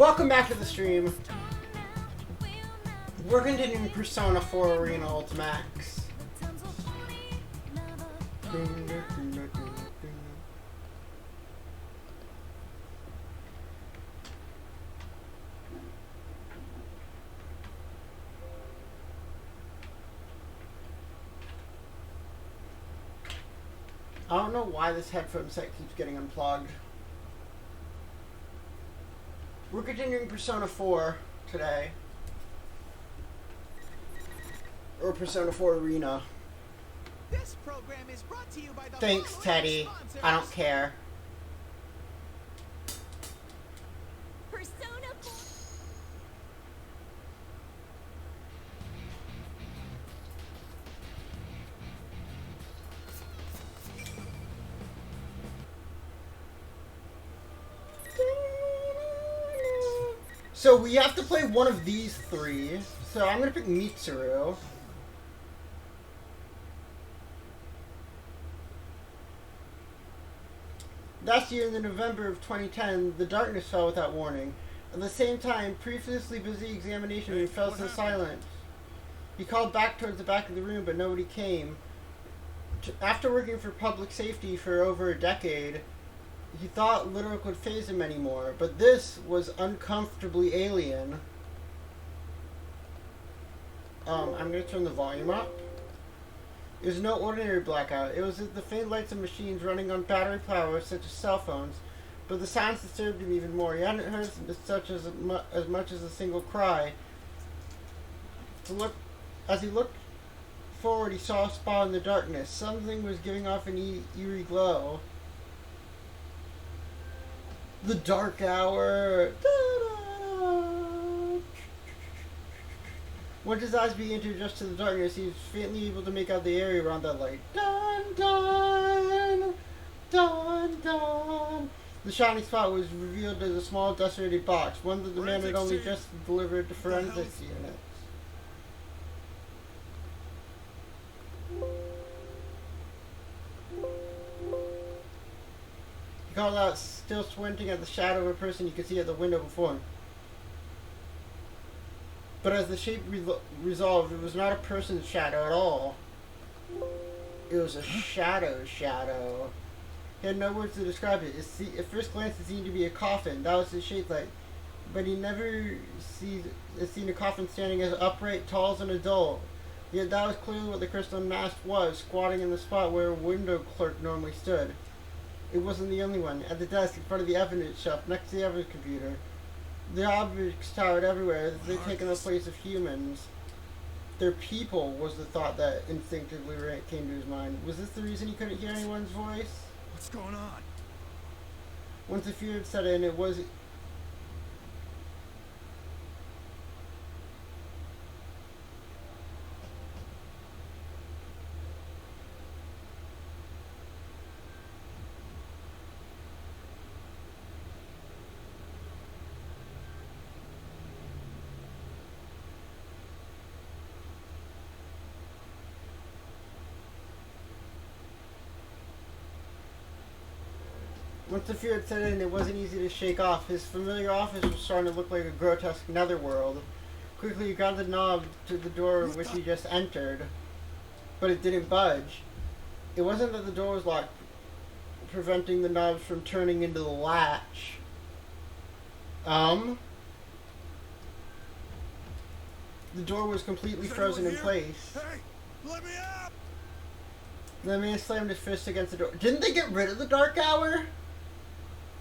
Welcome back to the stream. We're continuing Persona 4 Arena Ultimax. I don't know why this headphone set keeps getting unplugged. We're continuing Persona 4 today. Or Persona 4 Arena. This program is brought to you by the Thanks, Teddy. sponsors. I don't care. Persona 4. So we have to play one of these three. So I'm gonna pick Mitsuru. Last year in the November of 2010, the darkness fell without warning. At the same time, previously busy examination fell so silent. He called back towards the back of the room, but nobody came. After working for public safety for over a decade, he thought little could faze him anymore, but this was uncomfortably alien. I'm going to turn the volume up. It was no ordinary blackout. It was the faint lights of machines running on battery power, such as cell phones, but the sounds disturbed him even more. He hadn't heard such as much as a single cry. As he looked forward, he saw a spot in the darkness. Something was giving off an eerie glow. The dark hour. Once his eyes began to adjust to the darkness, he was faintly able to make out the area around that light. Dun dun! Dun dun! The shining spot was revealed as a small dust-rated box, one that the man had only just delivered to forensics units. He called out, still squinting at the shadow of a person he could see at the window before him. But as the shape resolved, it was not a person's shadow at all. It was a shadow. He had no words to describe it. At first glance, it seemed to be a coffin. That was his shape like. But he never seen a coffin standing as upright, tall as an adult. Yet that was clearly what the crystal mask was, squatting in the spot where a window clerk normally stood. It wasn't the only one. At the desk in front of the evidence shelf, next to the evidence computer. The objects towered everywhere. They'd taken the place of humans. They're people, was the thought that instinctively came to his mind. Was this the reason he couldn't hear anyone's voice? What's going on? Once the fear had set in, it was... Once the fear had set in, it wasn't easy to shake off. His familiar office was starting to look like a grotesque netherworld. Quickly, he grabbed the knob to the door which he just entered, but it didn't budge. It wasn't that the door was locked, preventing the knobs from turning into the latch. The door was completely frozen in place. Hey, let me up! The man slammed his fist against the door. Didn't they get rid of the dark hour?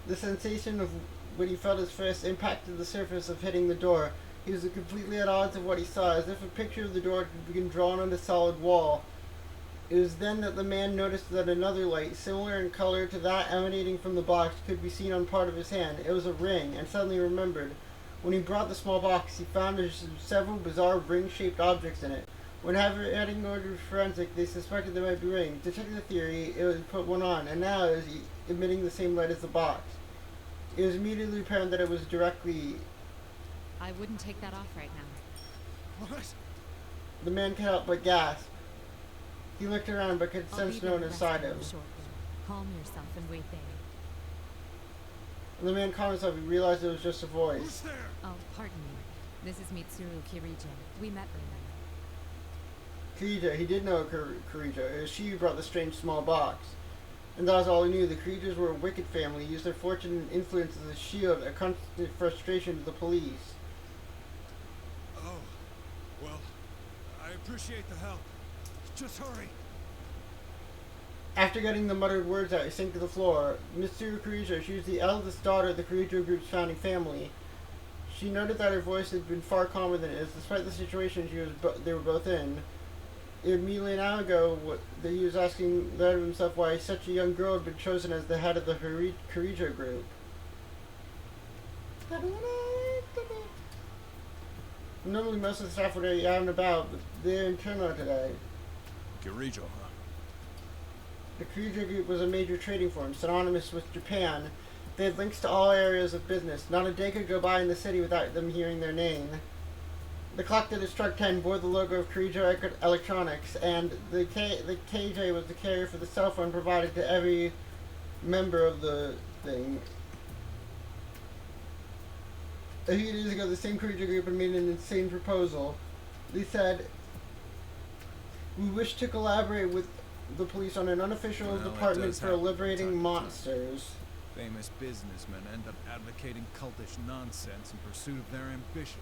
The sensation of when he felt his fist impacted the surface of hitting the door. He was completely at odds of what he saw, as if a picture of the door had been drawn on a solid wall. It was then that the man noticed that another light, similar in color to that emanating from the box, could be seen on part of his hand. It was a ring, and suddenly remembered. When he brought the small box, he found several bizarre ring-shaped objects in it. When having ordered forensic, they suspected there might be rings. To check the theory, it would put one on, and now it was emitting the same light as the box. It was immediately apparent that it was directly... I wouldn't take that off right now. What? The man could help but gasp. He looked around but could I'll sense be no one there inside resting him. shortly. Calm yourself and wait there. When the man calmed himself, he realized it was just a Who's voice. there? Oh, pardon me. This is Mitsuru Kirijo. We met earlier. Kirija, he did know Kirija. It was she who brought the strange small box. And that was all he knew. The Kirijos were a wicked family, used their fortune and influence as a shield, a constant frustration to the police. Oh, well, I appreciate the help. Just hurry. After getting the muttered words out, he sank to the floor. Mitsuru Kirijo, she was the eldest daughter of the Kirijo group's founding family. She noted that her voice had been far calmer than his, despite the situation they were both in. Immediately an hour ago, that he was asking that of himself why such a young girl had been chosen as the head of the Kirijo group. Normally most of the staff were out and about, but they're in turmoil today. Kirijo, huh? The Kirijo group was a major trading firm, synonymous with Japan. They had links to all areas of business. Not a day could go by in the city without them hearing their name. The clock that had struck 10 bore the logo of Kirijo Electronics, and the KJ was the carrier for the cell phone provided to every member of the thing. A few days ago, the same Kirijo group had made an insane proposal. They said, "We wish to collaborate with the police on an unofficial Well, it department does for happen from liberating time to time. monsters." Famous businessmen end up advocating cultish nonsense in pursuit of their ambition.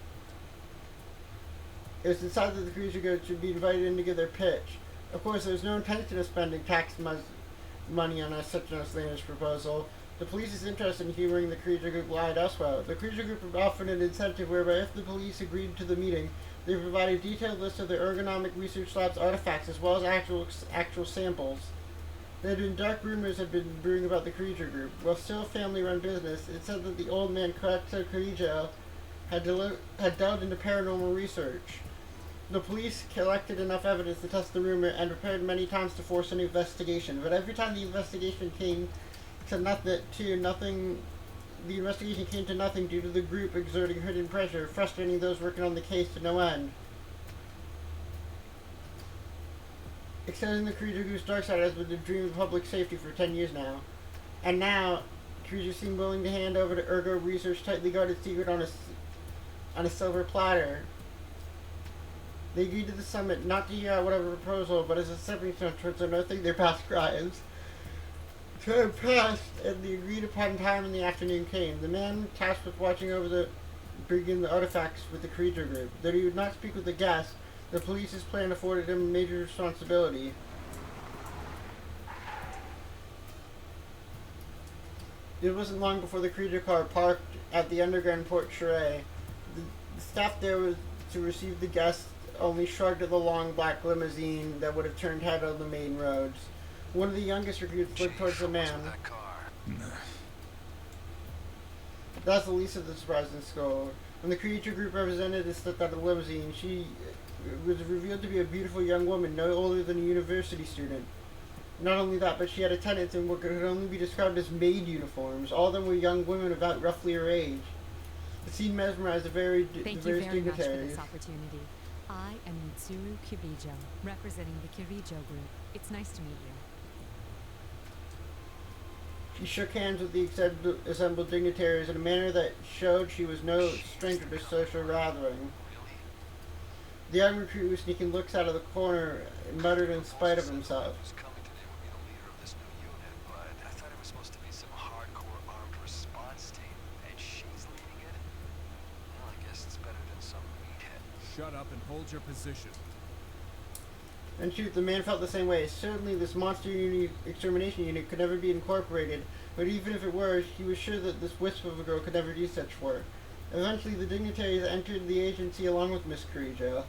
It was decided that the Kirijo group should be invited in to give their pitch. Of course, there was no intention of spending tax money on such an outlandish proposal. The police's interest in humoring the Kirijo group lied elsewhere. The Kirijo group offered an incentive whereby if the police agreed to the meeting, they provided a detailed list of their ergonomic research lab's artifacts as well as actual samples. There had been dark rumors had been brewing about the Kirijo group. While still a family-run business, it said that the old man Koetsu Kirijo had delved into paranormal research. The police collected enough evidence to test the rumor and prepared many times to force an investigation. But every time the investigation came to nothing due to the group exerting hidden pressure, frustrating those working on the case to no end. Extending the Kirijo group's dark side has been the dream of public safety for 10 years now. And now, Kirijo seemed willing to hand over to Ergo Research tightly guarded secret on a silver platter. They agreed to the summit not to hear out whatever proposal, but as a stepping stone towards unearthing their past crimes. Time passed, and the agreed upon time in the afternoon came. The man tasked with watching over bringing the artifacts with the Kirijo group. Though he would not speak with the guests, the police's plan afforded him major responsibility. It wasn't long before the Kirijo car parked at the underground Port Charay. The staff there was to receive the guests only shrugged at the long black limousine that would have turned head on the main roads. One of the youngest recruits looked towards the man. That's the least of the surprise in school. When the Kirijo group representative stepped out of the limousine, she was revealed to be a beautiful young woman, no older than a university student. Not only that, but she had attendants in what could only be described as maid uniforms. All of them were young women about roughly her age. The scene mesmerized the various Thank you very much for dignitaries. this opportunity. I am Mitsuru Kirijo, representing the Kirijo group. It's nice to meet you. She shook hands with the assembled dignitaries in a manner that showed she was no stranger to social gathering. The young recruit was sneaking looks out of the corner and muttered in spite of himself. Who's coming today would be the leader of this new unit, but I thought it was supposed to be some hardcore armed response team, and she's leading it? Well, I guess it's better than some meathead. Shut up and hold your position. In truth, the man felt the same way. Certainly this monster extermination unit could never be incorporated, but even if it were, he was sure that this wisp of a girl could never do such work. Eventually, the dignitaries entered the agency along with Miss Kirijo.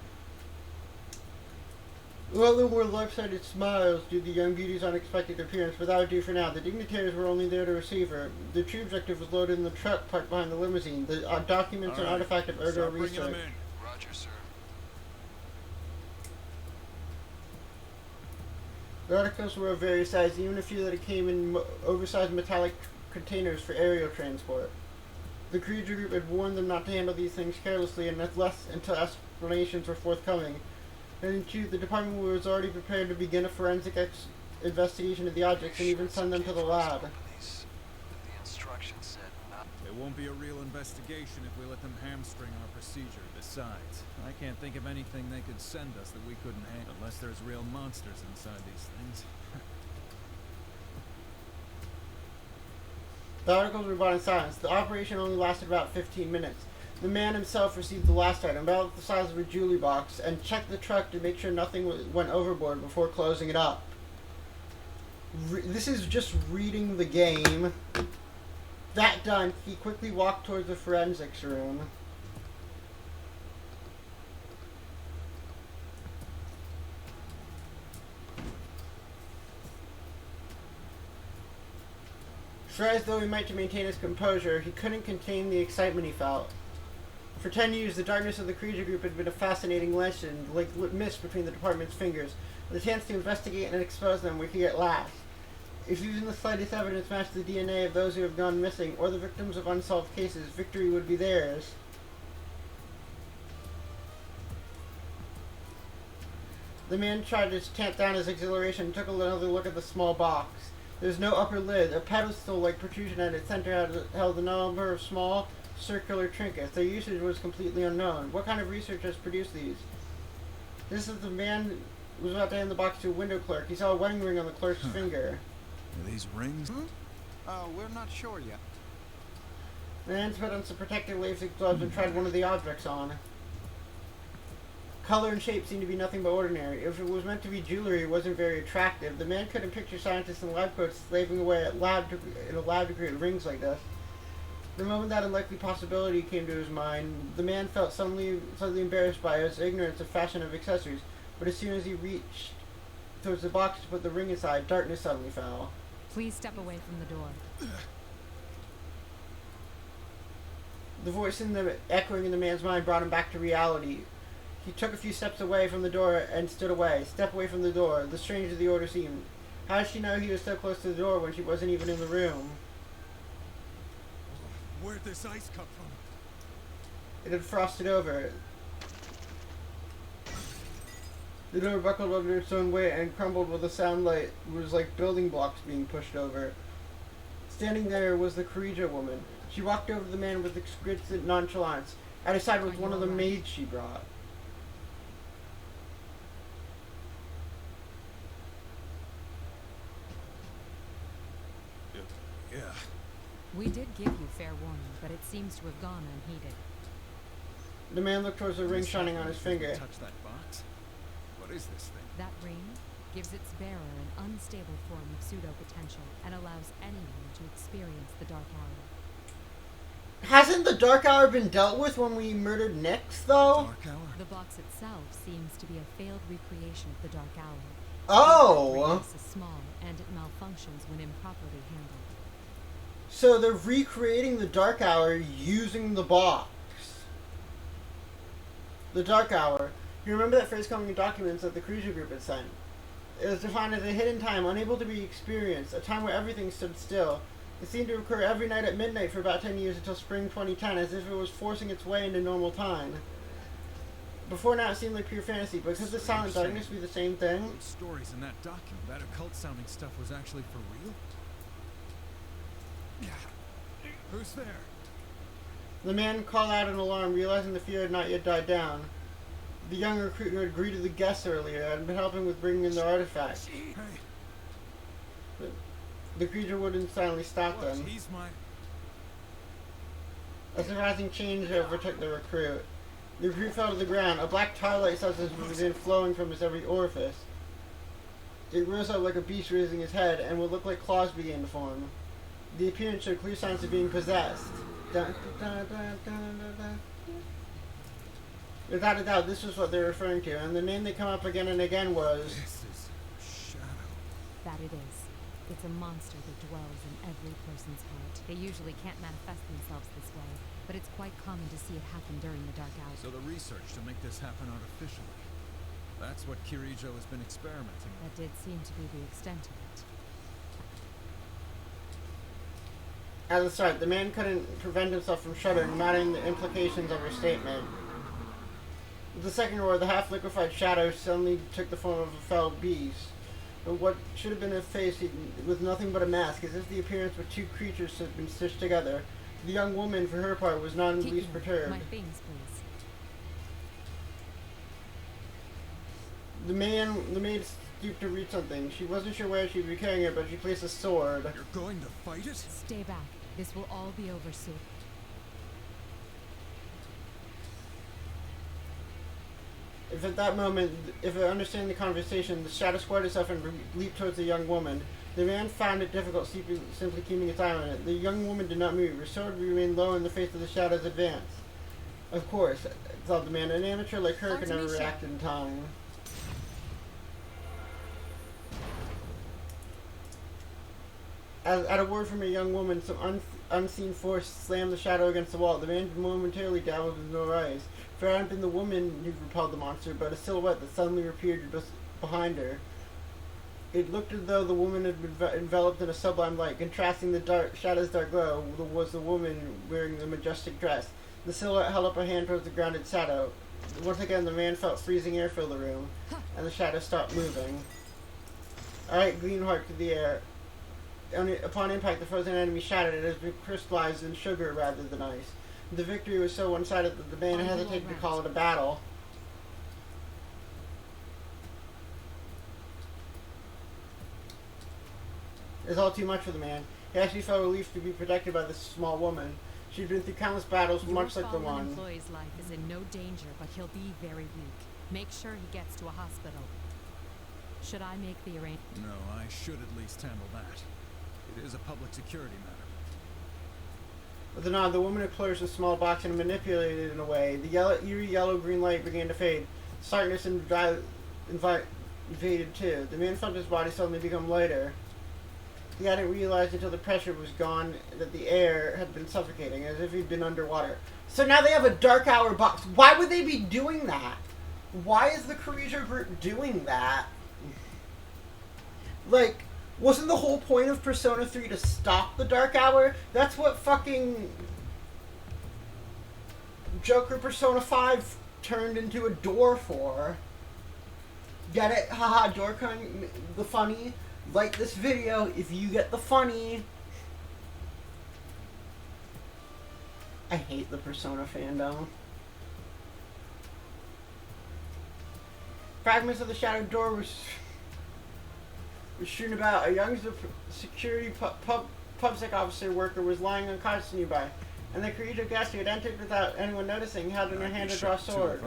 All of them wore lopsided smiles due to the young beauty's unexpected appearance, but that would do for now. The dignitaries were only there to receive her. The true objective was loaded in the truck parked behind the limousine, the documents and artifact of Ergo Start bringing Research. them in. Roger, sir. The articles were of various sizes, even a few that came in oversized metallic containers for aerial transport. The Kirijo group had warned them not to handle these things carelessly until explanations were forthcoming. And in truth, the department was already prepared to begin a forensic investigation of the objects and even send them to the lab. The instructions said not It won't be a real investigation if we let them hamstring our procedure. Besides, I can't think of anything they could send us that we couldn't handle, unless there's real monsters inside these things. The articles were bought in silence. The operation only lasted about 15 minutes. The man himself received the last item, about the size of a jewelry box, and checked the truck to make sure nothing went overboard before closing it up. This is just reading the game. That done, he quickly walked towards the forensics room. Try as though he might to maintain his composure, he couldn't contain the excitement he felt. For 10 years, the darkness of the Khepri group had been a fascinating legend, like mist between the department's fingers, with a chance to investigate and expose them were here at last. If even the slightest evidence matched the DNA of those who have gone missing, or the victims of unsolved cases, victory would be theirs. The man tried to tamp down his exhilaration and took another look at the small box. There's no upper lid. A pedestal-like protrusion at its center held a number of small, circular trinkets. Their usage was completely unknown. What kind of research has produced these? Just as the man was about to hand the box to a window clerk, he saw a wedding ring on the clerk's finger. Are these rings? We're not sure yet. The man put on some protective latex gloves and tried one of the objects on. Color and shape seemed to be nothing but ordinary. If it was meant to be jewelry, it wasn't very attractive. The man couldn't picture scientists in lab coats slaving away at in a lab to create rings like this. The moment that unlikely possibility came to his mind, the man felt suddenly embarrassed by his ignorance of fashion of accessories. But as soon as he reached towards the box to put the ring inside, darkness suddenly fell. Please step away from the door. The voice echoing in the man's mind brought him back to reality. He took a few steps away from the door and stood away. Step away from the door. The stranger the order seemed. How did she know he was so close to the door when she wasn't even in the room? Where'd this ice come from? It had frosted over. The door buckled under its own weight and crumbled with a sound like it was like building blocks being pushed over. Standing there was the Khepri woman. She walked over to the man with exquisite nonchalance. At her side was one of the maids she brought. Yeah. We did give you fair warning, but it seems to have gone unheeded. The man looked towards the ring shining on his finger. Touch that box. What is this thing? That ring gives its bearer an unstable form of pseudo-potential and allows anyone to experience the Dark Hour. Hasn't the Dark Hour been dealt with when we murdered Nyx, though? Dark hour? The box itself seems to be a failed recreation of the Dark Hour. Oh! The ring is small and it malfunctions when improperly handled. So they're recreating the Dark Hour using the box. The Dark Hour. You remember that phrase coming in documents that the Khepri group had sent? It was defined as a hidden time, unable to be experienced, a time where everything stood still. It seemed to occur every night at midnight for about 10 years until spring 2010, as if it was forcing its way into normal time. Before now it seemed like pure fantasy, but could the silent darkness be the same thing? Those stories in that document, that occult-sounding stuff was actually for real? Who's there? The man called out in alarm, realizing the fear had not yet died down. The young recruit who had greeted the guests earlier had been helping with bringing in their artifacts. Hey, The creature wouldn't silently stop look, them. he's my... A surprising change overtook the recruit. The recruit fell to the ground. A black twilight substance began flowing from his every orifice. It rose up like a beast raising his head, and what looked like claws began to form. The appearance showed clear signs of being possessed. Dun, dun, dun, dun, dun, dun. Without a doubt, this was what they were referring to, and the name that came up again and again was... This is Shadow. That it is. It's a monster that dwells in every person's heart. They usually can't manifest themselves this way, but it's quite common to see it happen during the Dark Hour. So the research to make this happen artificially. That's what Khepri has been experimenting with. That did seem to be the extent of it. At the start, the man couldn't prevent himself from shuddering, noting the implications of her statement. With the second roar, the half-liquefied shadow suddenly took the form of a fell beast. But what should have been a face with nothing but a mask, as if the appearance of two creatures had been stitched together. The young woman, for her part, was not in the Keep least them. perturbed. My things, please. The maid stooped to read something. She wasn't sure where she'd be carrying it, but she placed a sword. You're going to fight it? Stay back. This will all be over soon. If at that moment, if I understand the conversation, the shadow squared itself and leaped towards the young woman. The man found it difficult simply keeping its eye on it. The young woman did not move. Her sword remained low in the face of the shadow's advance. Of course, thought the man. An amateur like her could never react in time. At a word from a young woman, some unseen force slammed the shadow against the wall. The man momentarily dabbled with no eyes. For it hadn't been the woman who repelled the monster, but a silhouette that suddenly appeared just behind her. It looked as though the woman had been enveloped in a sublime light. Contrasting the shadow's dark glow was the woman wearing the majestic dress. The silhouette held up a hand towards the grounded shadow. Once again, the man felt freezing air fill the room, and the shadow stopped moving. Alright, Greenheart to the air. Upon impact, the frozen enemy shattered. It has been crystallized in sugar rather than ice. The victory was so one-sided that the man hesitated to call it a battle. It was all too much for the man. He actually felt relieved to be protected by this small woman. She'd been through countless battles, much like the one. Your employee's life is in no danger, but he'll be very weak. Make sure he gets to a hospital. Should I make the arrangement? No, I should at least handle that. It is a public security matter. With a nod, the woman had closed the small box and manipulated it in a way. The eerie yellow-green light began to fade. Darkness invaded too. The man felt his body suddenly become lighter. He hadn't realized until the pressure was gone that the air had been suffocating, as if he'd been underwater. So now they have a dark hour box. Why would they be doing that? Why is the Khepri group doing that? Like, wasn't the whole point of Persona 3 to stop the dark hour? That's what fucking Joker Persona 5 turned into a door for. Get it? Haha, door the funny. Like this video if you get the funny. I hate the Persona fandom. Fragments of the shattered door was strewn about. A young security PubSec officer worker was lying unconscious nearby, and the creature guest who had entered without anyone noticing held in her hand a draw sword.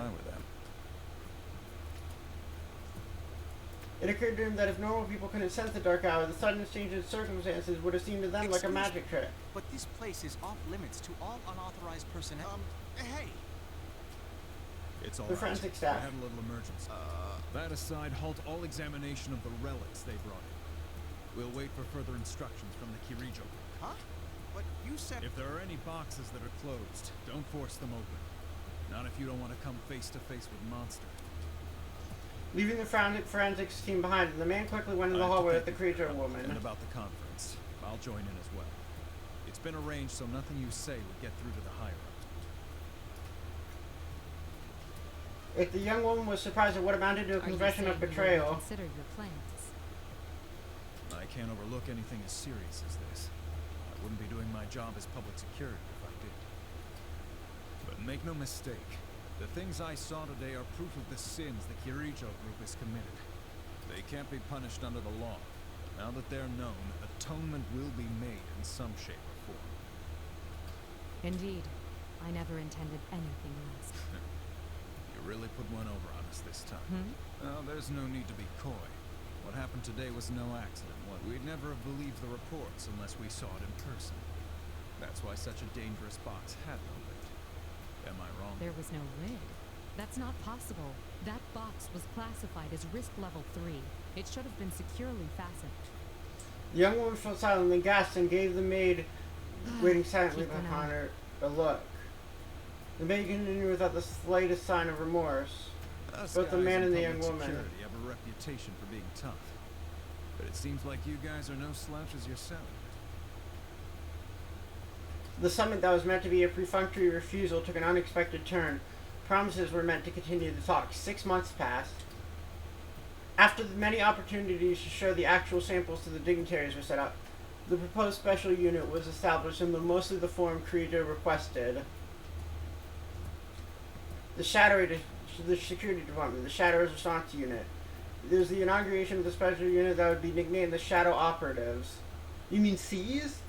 It occurred to him that if normal people couldn't sense the dark hour, the sudden change in circumstances would have seemed to them like a magic trick. But this place is off limits to all unauthorized personnel. Hey! It's all The right. forensic staff. I had a little emergency. That aside, halt all examination of the relics they brought in. We'll wait for further instructions from the Kirijo. Huh? But you said... If there are any boxes that are closed, don't force them open. Not if you don't want to come face to face with monsters. Leaving the forensics team behind, the man quickly went in the hallway with the creature woman. And about the conference. I'll join in as well. It's been arranged so nothing you say would get through to the higher-ups. If the young woman was surprised at what amounted to a confession of betrayal. Consider your plans. I can't overlook anything as serious as this. I wouldn't be doing my job as public security if I did. But make no mistake, the things I saw today are proof of the sins the Kirijo group has committed. They can't be punished under the law. But now that they're known, atonement will be made in some shape or form. Indeed. I never intended anything less. You really put one over on us this time. Well, there's no need to be coy. What happened today was no accident. We'd never have believed the reports unless we saw it in person. That's why such a dangerous box had no lid. Am I wrong? There was no lid. That's not possible. That box was classified as risk level 3. It should have been securely fastened. The young woman fell silently, gasped, and gave the maid waiting silently behind her a look. The maid continued without the slightest sign of remorse. Both the man and the young woman Security have a reputation for being tough. But it seems like you guys are no slouches yourself. The summit that was meant to be a perfunctory refusal took an unexpected turn. Promises were meant to continue the talks. 6 months passed. After the many opportunities to show the actual samples to the dignitaries were set up, The proposed special unit was established in mostly the form Creator requested. The Security Department, the Shadow's Response Unit. There's the inauguration of the special unit that would be nicknamed the Shadow Operatives. You mean C's?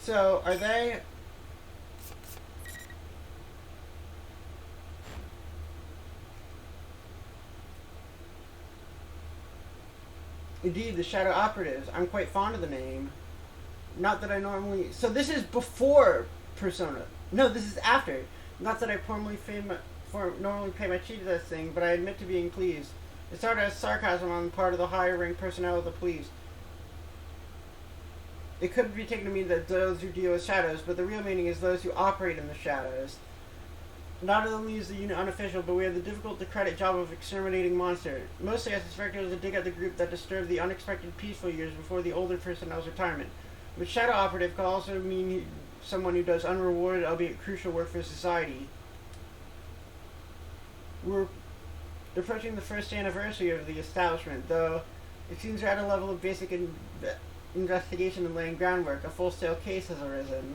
So, are they... Indeed, the Shadow Operatives. I'm quite fond of the name. Not that I normally... So this is before Persona. No, this is after. Not that I normally pay my cheat to this thing, but I admit to being pleased. It started as sarcasm on the part of the higher rank personnel of the police. It could be taken to mean that those who deal with shadows, but the real meaning is those who operate in the shadows. Not only is the unit unofficial, but we have the difficult to credit job of exterminating monsters. Mostly I suspect it was a dig at the group that disturbed the unexpected peaceful years before the older personnel's retirement. But Shadow Operative could also mean someone who does unrewarded, albeit crucial work for society. We're approaching the first anniversary of the establishment, though it seems we're at a level of basic investigation and laying groundwork. A full-scale case has arisen.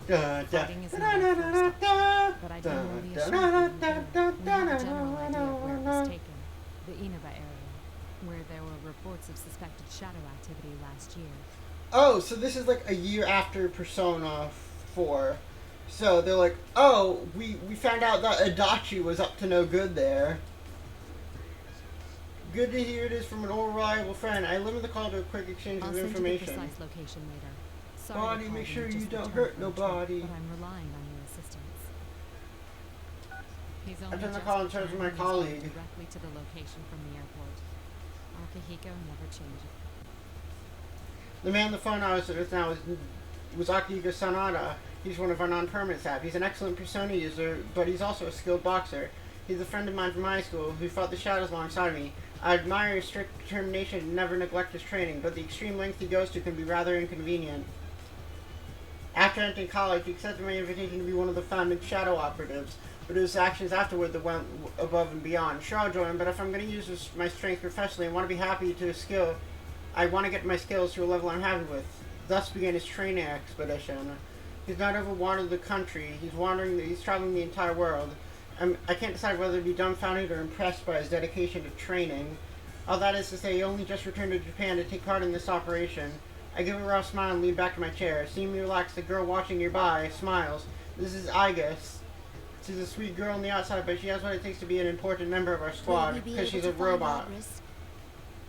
Fighting is not our first option, but I generally assure you we have a general idea of where it was taken. The Inaba area, where there were reports of suspected shadow activity last year. Oh, so this is like a year after Persona 4. So they're like, oh, we found out that Adachi was up to no good there. Good to hear it is from an old reliable friend. I limit the call to a quick exchange of information. I'll send you the precise location later. Sorry Bonnie, make sure you don't hurt nobody. But I'm relying on your assistance. He's only I turn the just call in terms of my returned. He's going colleague. directly to the location from the airport. Akihiko never changes. The man on the phone I was with now was Akihiko Sanada. He's one of our non-permanent staff. He's an excellent Persona user, but he's also a skilled boxer. He's a friend of mine from high school who fought the shadows alongside me. I admire his strict determination and never neglect his training, but the extreme length he goes to can be rather inconvenient. After entering college, he accepted my invitation to be one of the founding Shadow Operatives, but it was actions afterward that went above and beyond. Sure, I'll join, but if I'm going to use my strength professionally, I want to be happy to skill. I want to get my skills to a level I'm happy with. Thus began his training expedition. He's not over wandered the country. He's traveling the entire world. I can't decide whether to be dumbfounded or impressed by his dedication to training. All that is to say, he only just returned to Japan to take part in this operation. I give a rough smile and lean back in my chair. Seeing me relax, the girl watching nearby smiles. This is Igus. She's a sweet girl on the outside, but she has what it takes to be an important member of our squad, because she's a robot.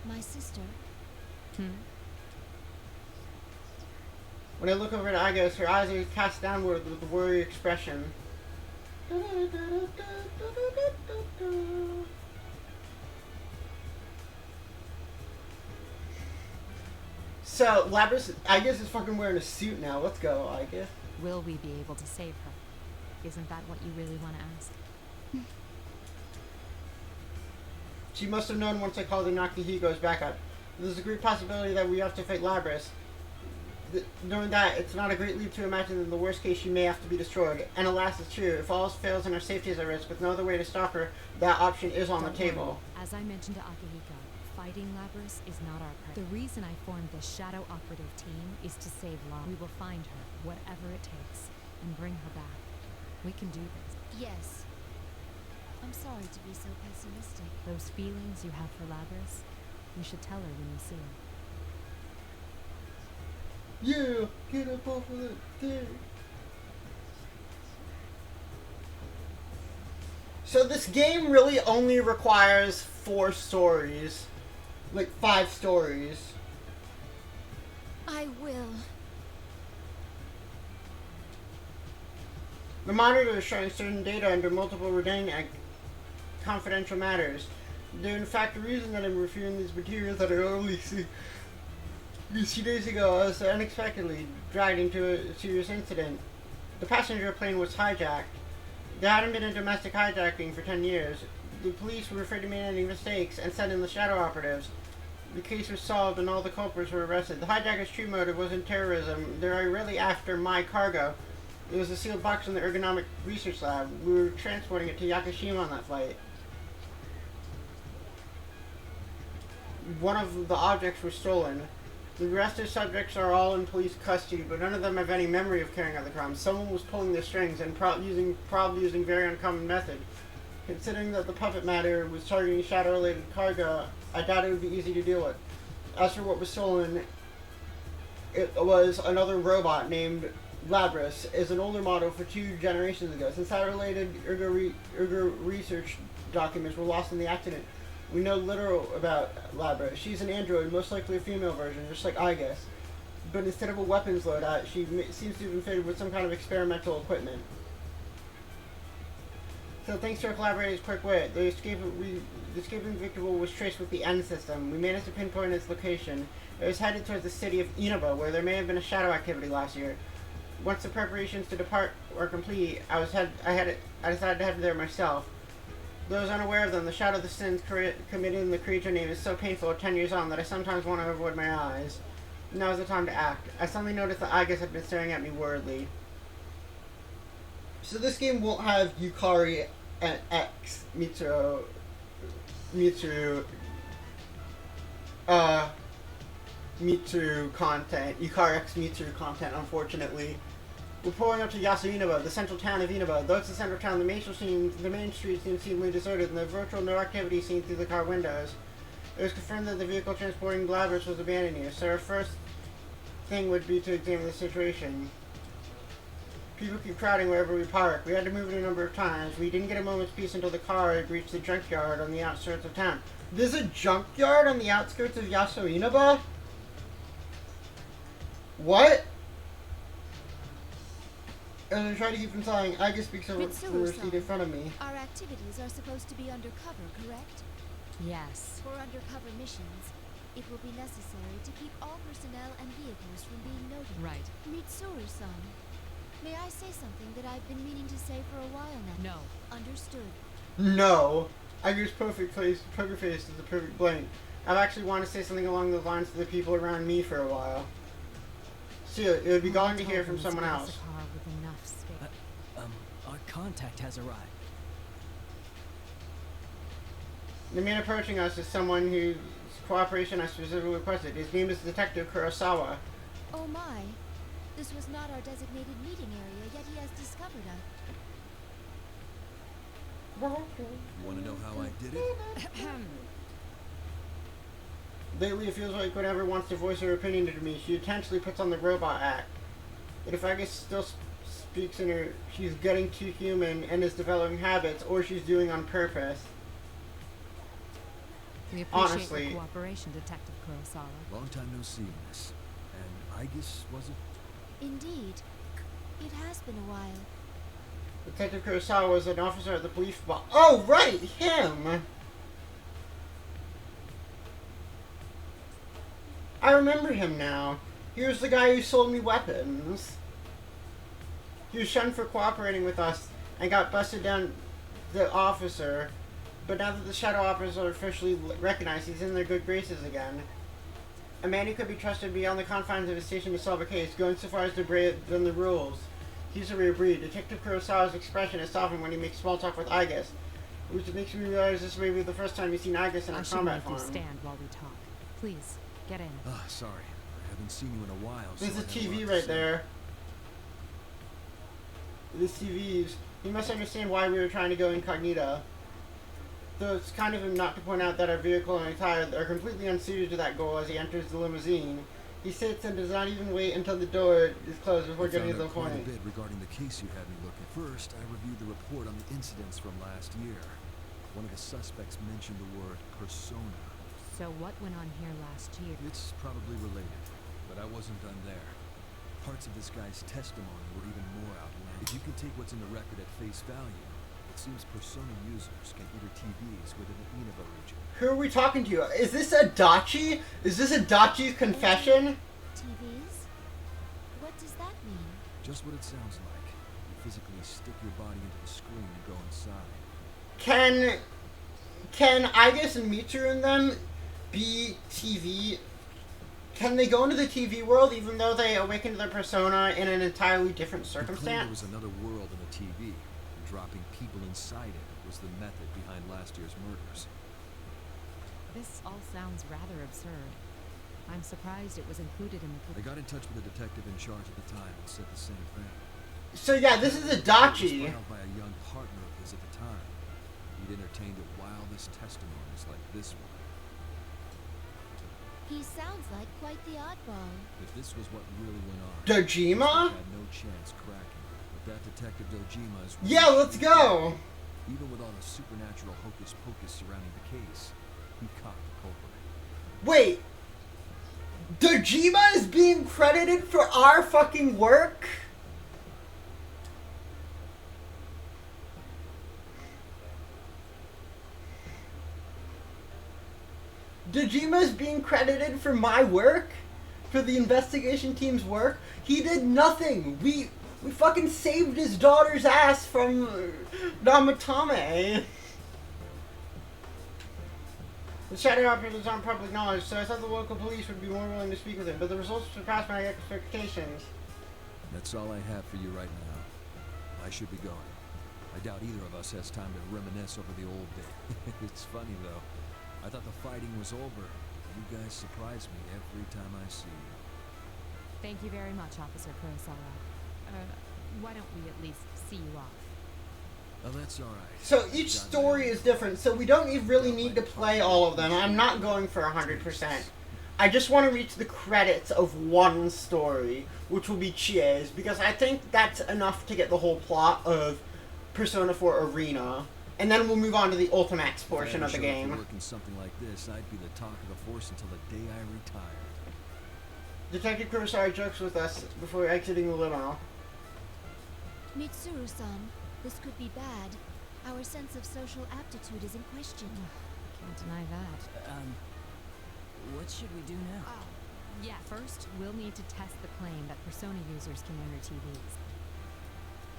My sister. When I look over at Igus, her eyes are cast downward with a worried expression. So, Labras, Igus is fucking wearing a suit now. Let's go, Igus. Will we be able to save her? Isn't that what you really want to ask? She must have known once I called in Akihiko's backup. There's a great possibility that we have to fight Labras. Knowing that, it's not a great leap to imagine that in the worst case she may have to be destroyed. And alas, it's true. If all else fails and our safety is at risk, with no other way to stop her, that option is on the table. As I mentioned to Akihiko, fighting Labras is not our priority. The reason I formed the Shadow Operative team is to save Lara. We will find her, whatever it takes, and bring her back. We can do this. Yes. I'm sorry to be so pessimistic. Those feelings you have for Labras, you should tell her when you see her. Yeah, get up off of that thing. So this game really only requires 4 stories. Like 5 stories. I will. The monitor is showing certain data under multiple redacted confidential matters. They're in fact the reason that I'm reviewing these materials that I only see. A few days ago, I was unexpectedly dragged into a serious incident. The passenger plane was hijacked. There hadn't been a domestic hijacking for 10 years. The police were afraid to make any mistakes and sent in the Shadow Operatives. The case was solved and all the culprits were arrested. The hijacker's true motive wasn't terrorism. They were really after my cargo. It was a sealed box in the ergonomic research lab. We were transporting it to Yakushima on that flight. One of the objects was stolen. The arrested subjects are all in police custody, but none of them have any memory of carrying out the crime. Someone was pulling the strings and probably using very uncommon method. Considering that the puppet matter was targeting shadow-related cargo, I doubt it would be easy to deal with. As for what was stolen, it was another robot named Labras, is an older model for 2 generations ago. Since that related Urger research documents were lost in the accident, we know little about Labra. She's an android, most likely a female version, just like I guess. But instead of a weapons loadout, she seems to have been fitted with some kind of experimental equipment. So thanks to our collaborators' quick wit, the escaping victim was traced with the N system. We managed to pinpoint its location. It was headed towards the city of Inaba, where there may have been a shadow activity last year. Once the preparations to depart were complete, I decided to head there myself. Those unaware of them, the shadow of the sins committed in the creature name is so painful at 10 years on that I sometimes want to avoid my eyes. Now is the time to act. I suddenly noticed that Igus had been staring at me worriedly. So this game won't have Yukari and X Mitsuru content, Yukari X Mitsuru content, unfortunately. We're pulling up to Yasuo, the central town of Inaba. Though it's the central town, the main street seems seemingly deserted, and there's virtual no activity seen through the car windows. It was confirmed that the vehicle transporting Glavers was abandoned here, so our first thing would be to examine the situation. People keep crowding wherever we park. We had to move it a number of times. We didn't get a moment's peace until the car had reached the junkyard on the outskirts of town. There's a junkyard on the outskirts of Yasuo? What? And I try to keep from telling, Igus speaks over the seat in front of me. Our activities are supposed to be undercover, correct? Yes. For undercover missions, it will be necessary to keep all personnel and vehicles from being noted. Right. Mitsuru-san, may I say something that I've been meaning to say for a while now? No. Understood. No. Igus' poker face is a perfect blank. I've actually wanted to say something along those lines to the people around me for a while. Still, it would be going to hear from someone else. Our contact has arrived. The man approaching us is someone whose cooperation I specifically requested. His name is Detective Kurosawa. Oh my. This was not our designated meeting area, yet he has discovered us. You want to know how I did it? Lately, it feels like whenever wants to voice her opinion to me, she intentionally puts on the robot act. But if Igus still speaks in her, she's getting too human and is developing habits, or she's doing on purpose. We appreciate Honestly. your cooperation, Detective Kurosawa. Long time no see, miss. And Igus, was it? Indeed. It has been a while. Detective Kurosawa was an officer at the police box. Oh, right! Him! I remember him now. He was the guy who sold me weapons. He was shunned for cooperating with us and got busted down the officer. But now that the shadow officers are officially recognized, he's in their good graces again. A man who could be trusted beyond the confines of his station to solve a case, going so far as to break the rules. He's a rare breed. Detective Kurosawa's expression is softened when he makes small talk with Igus, which makes me realize this may be the first time you've seen Igus in a combat form. I should make you stand while we talk. Please, get in. Sorry. I haven't seen you in a while. There's so a I had lot TV to right say. there. This TV's. You must understand why we were trying to go incognito. Though it's kind of him not to point out that our vehicle and attire are completely unsuited to that goal as he enters the limousine. He sits and does not even wait until the door is closed before I getting found to the out quite point. a bit regarding the case you had me look at. First, I reviewed the report on the incidents from last year. One of the suspects mentioned the word persona. So what went on here last year? It's probably related, but I wasn't done there. Parts of this guy's testimony were even more outlandish. If you can take what's in the record at face value, it seems persona users can enter TVs within the Inaba region. Who are we talking to? Is this Adachi? Is this Adachi's confession? TVs? What does that mean? Just what it sounds like. You physically stick your body into the screen and go inside. Can Igus and Mitsuru and them be TV? Can they go into the TV world even though they awaken to their persona in an entirely different He claimed there circumstance? was another world in the TV, and dropping people inside it was the method behind last year's murders. This all sounds rather absurd. I'm surprised it was included in I the... got in touch with the detective in charge at the time and said the same thing. So yeah, this is a It was Dachi. filed by a young partner of his at the time. He'd entertained the wildest testimonies like this one. He sounds like quite the oddball. If this was what really went on, Dojima? had no chance cracking. But that detective Dojima is... Yeah, let's go. Even with all the supernatural hocus pocus surrounding the case, he caught the culprit. Wait. Dojima is being credited for our fucking work? Dojima is being credited for my work? For the investigation team's work? He did nothing. We fucking saved his daughter's ass from Namatame. The shadow operators aren't public knowledge, so I thought the local police would be more willing to speak with him, but the results surpassed my expectations. That's all I have for you right now. I should be going. I doubt either of us has time to reminisce over the old day. It's funny, though. I thought the fighting was over. You guys surprise me every time I see you. Thank you very much, Officer Kurosawa. Why don't we at least see you off? Oh, that's alright. So each story is different, so we don't really need to play all of them. I'm not going for 100%. I just want to reach the credits of one story, which will be Chie's, because I think that's enough to get the whole plot of Persona 4 Arena. And then we'll move on to the Ultimax portion of the game. Working something like this, I'd be the talk of the force until the day I retired. Detective Kurosawa jokes with us before exiting the limo. Mitsuru-san, this could be bad. Our sense of social aptitude is in question. Can't deny that. What should we do now? Yeah, first, we'll need to test the claim that Persona users can enter TVs.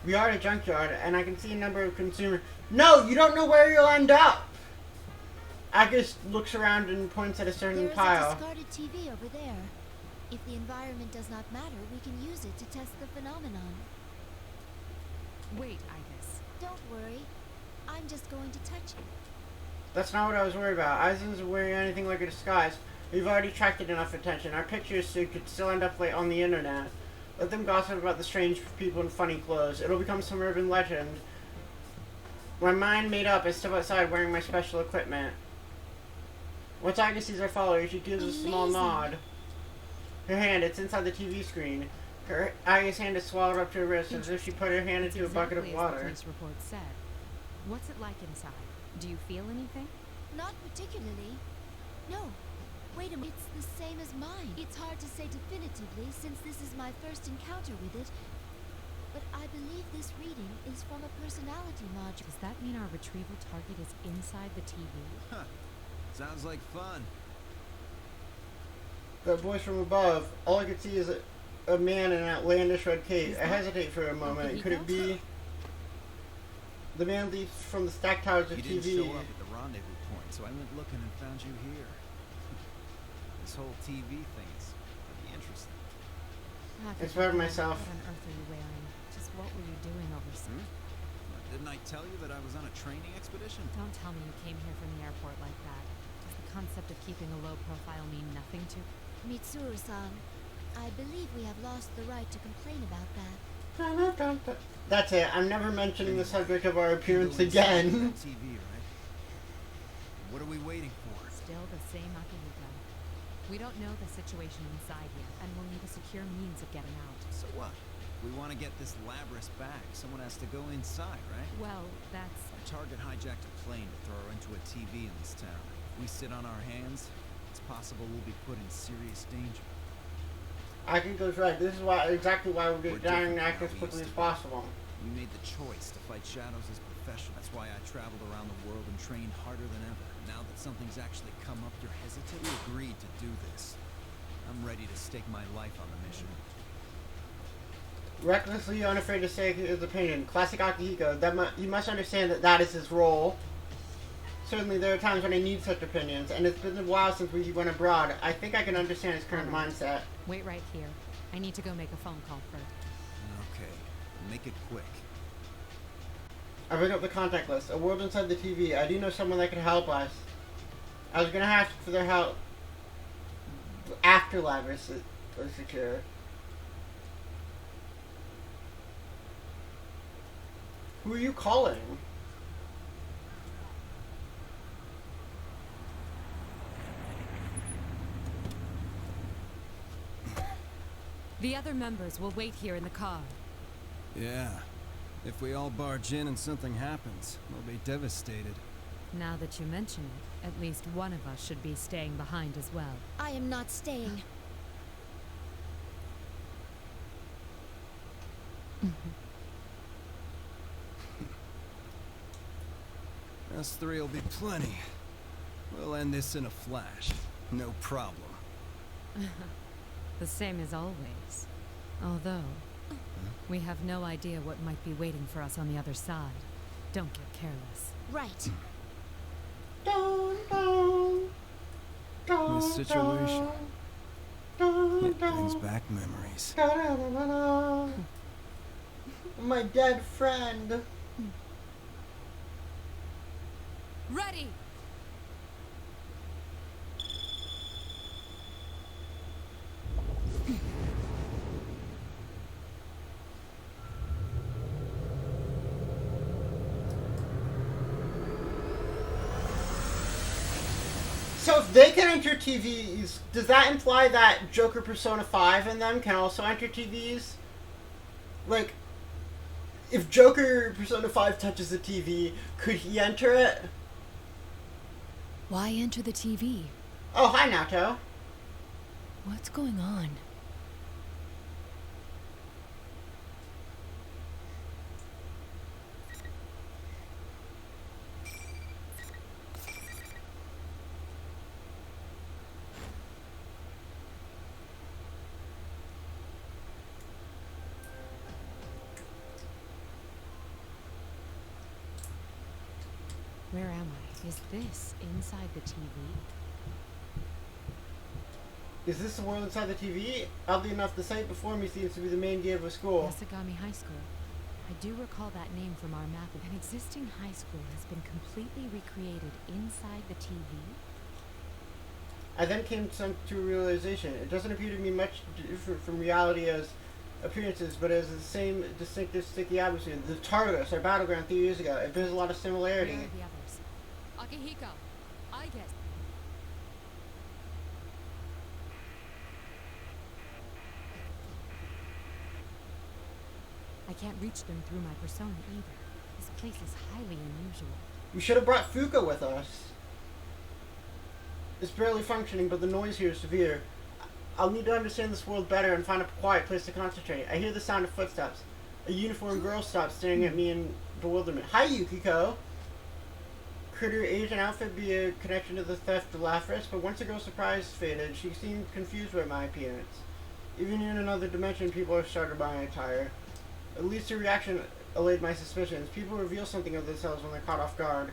We are at a junkyard, and I can see a number of consumers. No, you don't know where you'll end up! Agus looks around and points at a certain There is pile. a discarded TV over there. If the environment does not matter, we can use it to test the phenomenon. Wait, Igus. Don't worry. I'm just going to touch it. That's not what I was worried about. Aizen isn't wearing anything like a disguise. We've already attracted enough attention. Our pictures could still end up on the internet. Let them gossip about the strange people in funny clothes. It'll become some urban legend. My mind made up, I step outside wearing my special equipment. Once Aga sees our followers, she gives a small Amazing. nod. Her hand, it's inside the TV screen. Her Aga's hand is swallowed up to her wrist as if she put her hand into a bucket of Exactly as the water. police report said. What's it like inside? Do you feel anything? Not particularly. No. Wait a minute, it's the same as mine. It's hard to say definitively since this is my first encounter with it. But I believe this reading is from a personality module. Does that mean our retrieval target is inside the TV? Huh. Sounds like fun. The voice from above. All I could see is a man in an outlandish red cape. I hesitate for a moment. Could it be the man leaps from the stacked towers of You didn't TV? show up at the rendezvous point, so I went looking and found you here. This whole TV thing is pretty interesting. Rocket, I swear to myself. What on earth are you wearing? Just what were you doing overseas? Didn't I tell you that I was on a training expedition? Don't tell me you came here from the airport like that. Does the concept of keeping a low profile mean nothing to... Mitsuru-san, I believe we have lost the right to complain about that. That's it. I'm never mentioning the subject of our appearance Go inside again. that TV, right? What are we waiting for? Still the same Akihiko. We don't know the situation inside yet, and we'll need a secure means of getting out. So what? We want to get this Labrys back. Someone has to go inside, right? Well, that's... Our target hijacked a plane to throw her into a TV in this town. If we sit on our hands, it's possible we'll be put in serious danger. Akiko's right. This is exactly why we're We're dying different to act now. as We quickly used as to be. possible. We made the choice to fight shadows as professionals. That's why I traveled around the world and trained harder than ever. Now that something's actually come up, you're hesitant. We agreed to do this. I'm ready to stake my life on the mission. Recklessly unafraid to say his opinion. Classic Akihiko. You must understand that is his role. Certainly there are times when I need such opinions, and it's been a while since we went abroad. I think I can understand his current mindset. Wait right here. I need to go make a phone call first. Okay, make it quick. I bring up the contact list. A world inside the TV. I do know someone that could help us. I was gonna ask for their help afterlife are secure. Who are you calling? The other members will wait here in the car. Yeah. If we all barge in and something happens, we'll be devastated. Now that you mention it, at least one of us should be staying behind as well. I am not staying. Us three will be plenty. We'll end this in a flash. No problem. The same as always. Although, we have no idea what might be waiting for us on the other side. Don't get careless. Right. This situation, it brings back memories. My dead friend. Ready! So if they can enter TVs, does that imply that Joker Persona 5 in them can also enter TVs? Like, if Joker Persona 5 touches the TV, could he enter it? Why enter the TV? Oh, hi, Naoto. What's going on? Where am I? Is this inside the TV? Is this the world inside the TV? Oddly enough, the site before me seems to be the main gate of a school. Yasagami High School. I do recall that name from our map. An existing high school has been completely recreated inside the TV. I then came to a realization. It doesn't appear to be much different from reality as appearances, but as the same distinctive sticky atmosphere. The Tartarus, our battleground 3 years ago. It bears a lot of similarity. Where are the others? Akihiko, I guess. I can't reach them through my persona either. This place is highly unusual. We should have brought Fuka with us. It's barely functioning, but the noise here is severe. I'll need to understand this world better and find a quiet place to concentrate. I hear the sound of footsteps. A uniformed girl stops, staring at me in bewilderment. Hi, Yukiko! Could her age and outfit be a connection to the theft of Lapras? But once the girl's surprise faded, she seemed confused by my appearance. Even in another dimension, people are startled by my attire. At least her reaction allayed my suspicions. People reveal something of themselves when they're caught off guard.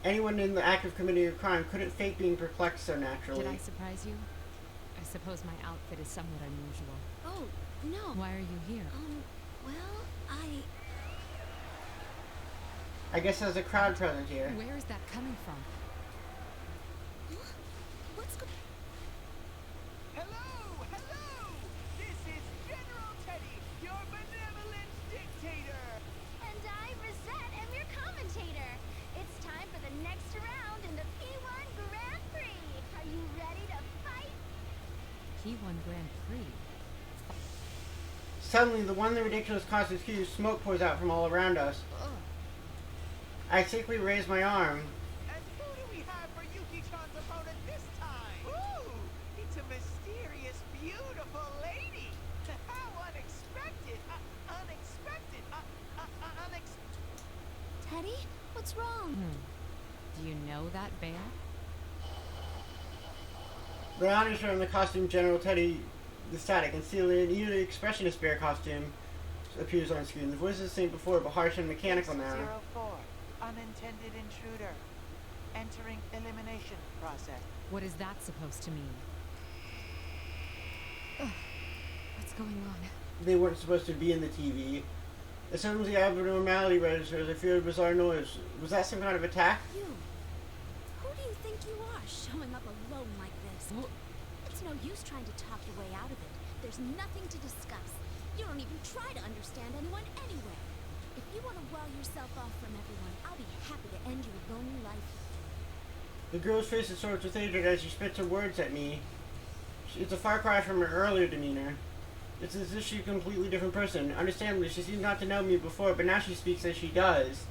Anyone in the act of committing a crime couldn't fake being perplexed so naturally. Did I surprise you? I suppose my outfit is somewhat unusual. Oh, no. Why are you here? Well, I guess there's a crowd present here. Where is that coming from? What's going Hello! Hello! This is General Teddy, your benevolent dictator! And I, Rosette, am your commentator. It's time for the next round in the P1 Grand Prix. Are you ready to fight? P1 Grand Prix. Suddenly, the one the ridiculous costume's cue, smoke pours out from all around us. I quickly raise my arm. And who do we have for Yuki-chan's opponent this time? Ooh! It's a mysterious, beautiful lady! How unexpected! Unexpected! Teddy, what's wrong? Do you know that bear? The honors from the costume General Teddy the static, and see an eerily expressionist bear costume appears on screen. The voice is the same before, but harsh and mechanical now. 04, unintended intruder. Entering elimination process. What is that supposed to mean? What's going on? They weren't supposed to be in the TV. As soon as the abnormality registers, I feared a bizarre noise. Was that some kind of attack? You. Who do you think you are, showing up alone like this? Well, It's There's no use trying to talk your way out of it. There's nothing to discuss. You don't even try to understand anyone anyway. If you want to wall yourself off from everyone, I'll be happy to end your lonely life. The girl's face is sort of aged as she spits her words at me. It's a far cry from her earlier demeanor. It's as if she's a completely different person. Understandably, she seems not to know me before, but now she speaks as she does.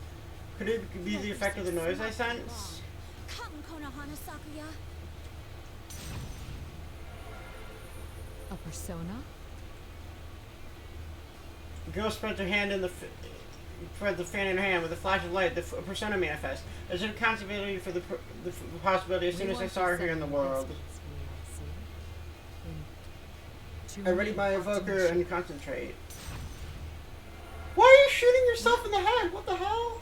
Could it be the effect of the noise I sense? Come, Konohana Sakuya. A persona? The girl spreads her hand in the spreads the fan in her hand with a flash of light. A persona manifests. As if contemplating for the possibility as soon as I saw her here in the world. I ready my evoker and concentrate. Why are you shooting yourself in the head? What the hell?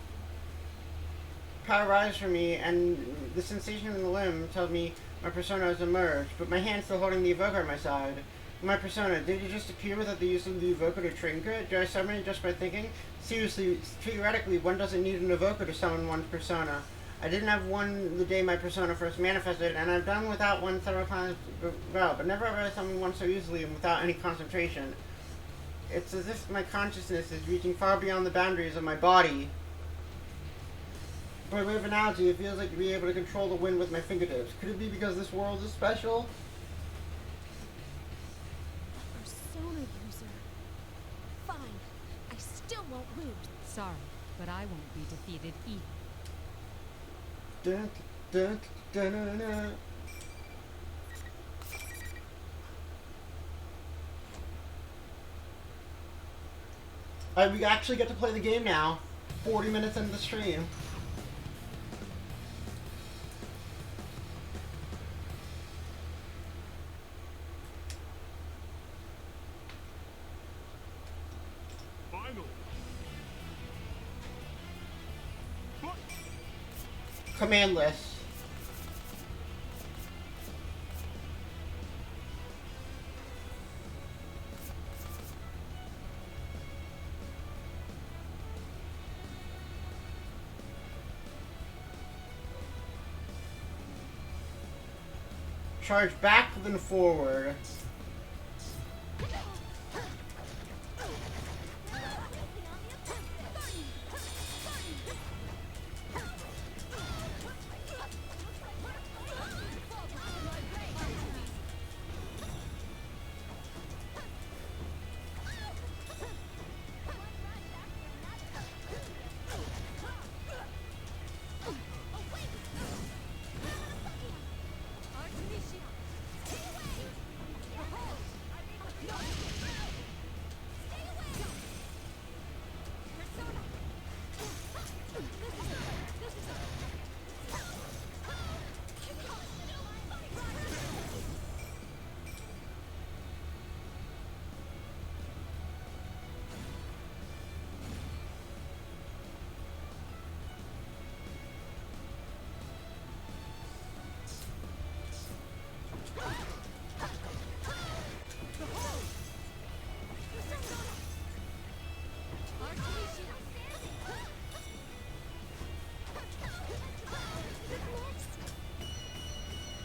Power rises for me, and the sensation in the limb tells me my persona has emerged, but my hand's still holding the evoker at my side. My persona, did it just appear without the use of the evoker to trinket? Did I summon it just by thinking? Seriously, theoretically, one doesn't need an evoker to summon one's persona. I didn't have one the day my persona first manifested, and I've done without one several times well, but never have I summoned one so easily and without any concentration. It's as if my consciousness is reaching far beyond the boundaries of my body. By way of analogy, it feels like to be able to control the wind with my fingertips. Could it be because this world is special? A persona user. Fine. I still won't lose. Sorry, but I won't be defeated either. Dun, dun, dun, dun, dun. We actually get to play the game now. 40 minutes into the stream. Commandless. Charge back, then forward.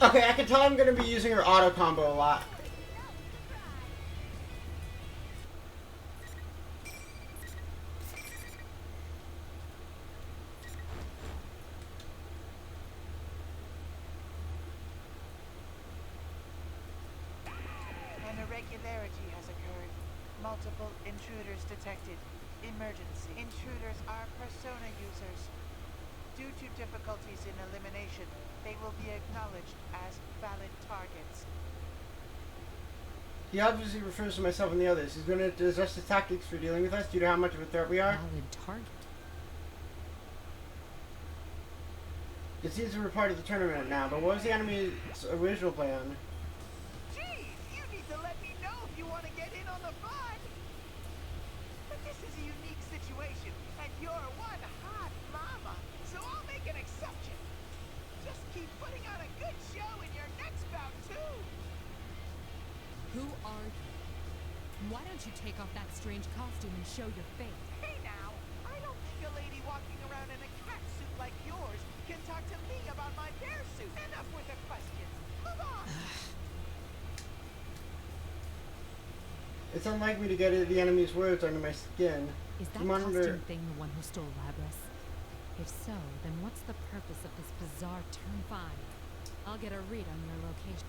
Okay, I can tell I'm going to be using her auto combo a lot. An irregularity has occurred. Multiple intruders detected. Emergency. Intruders are persona users. Due to difficulties in elimination, they will be acknowledged as valid targets. He obviously refers to myself and the others. He's going to adjust his tactics for dealing with us due to how much of a threat we are. Valid target. It seems we're part of the tournament now, but what was the enemy's original plan? Geez, you need to let me know if you want to get in on the fun. But this is a unique situation, and you're one hot mama, so I'll make an exception. Just keep putting on a good show in your next bout, too. Who are you? Why don't you take off that strange costume and show your face? Hey now, I don't think a lady walking around in a cat suit like yours can talk to me about my bear suit. Enough with the questions. Move on. It's unlike me to get the enemy's words under my skin. Is that Monitor. costume thing the one who stole Labras? If so, then what's the purpose of this bizarre turn 5? I'll get a read on your location.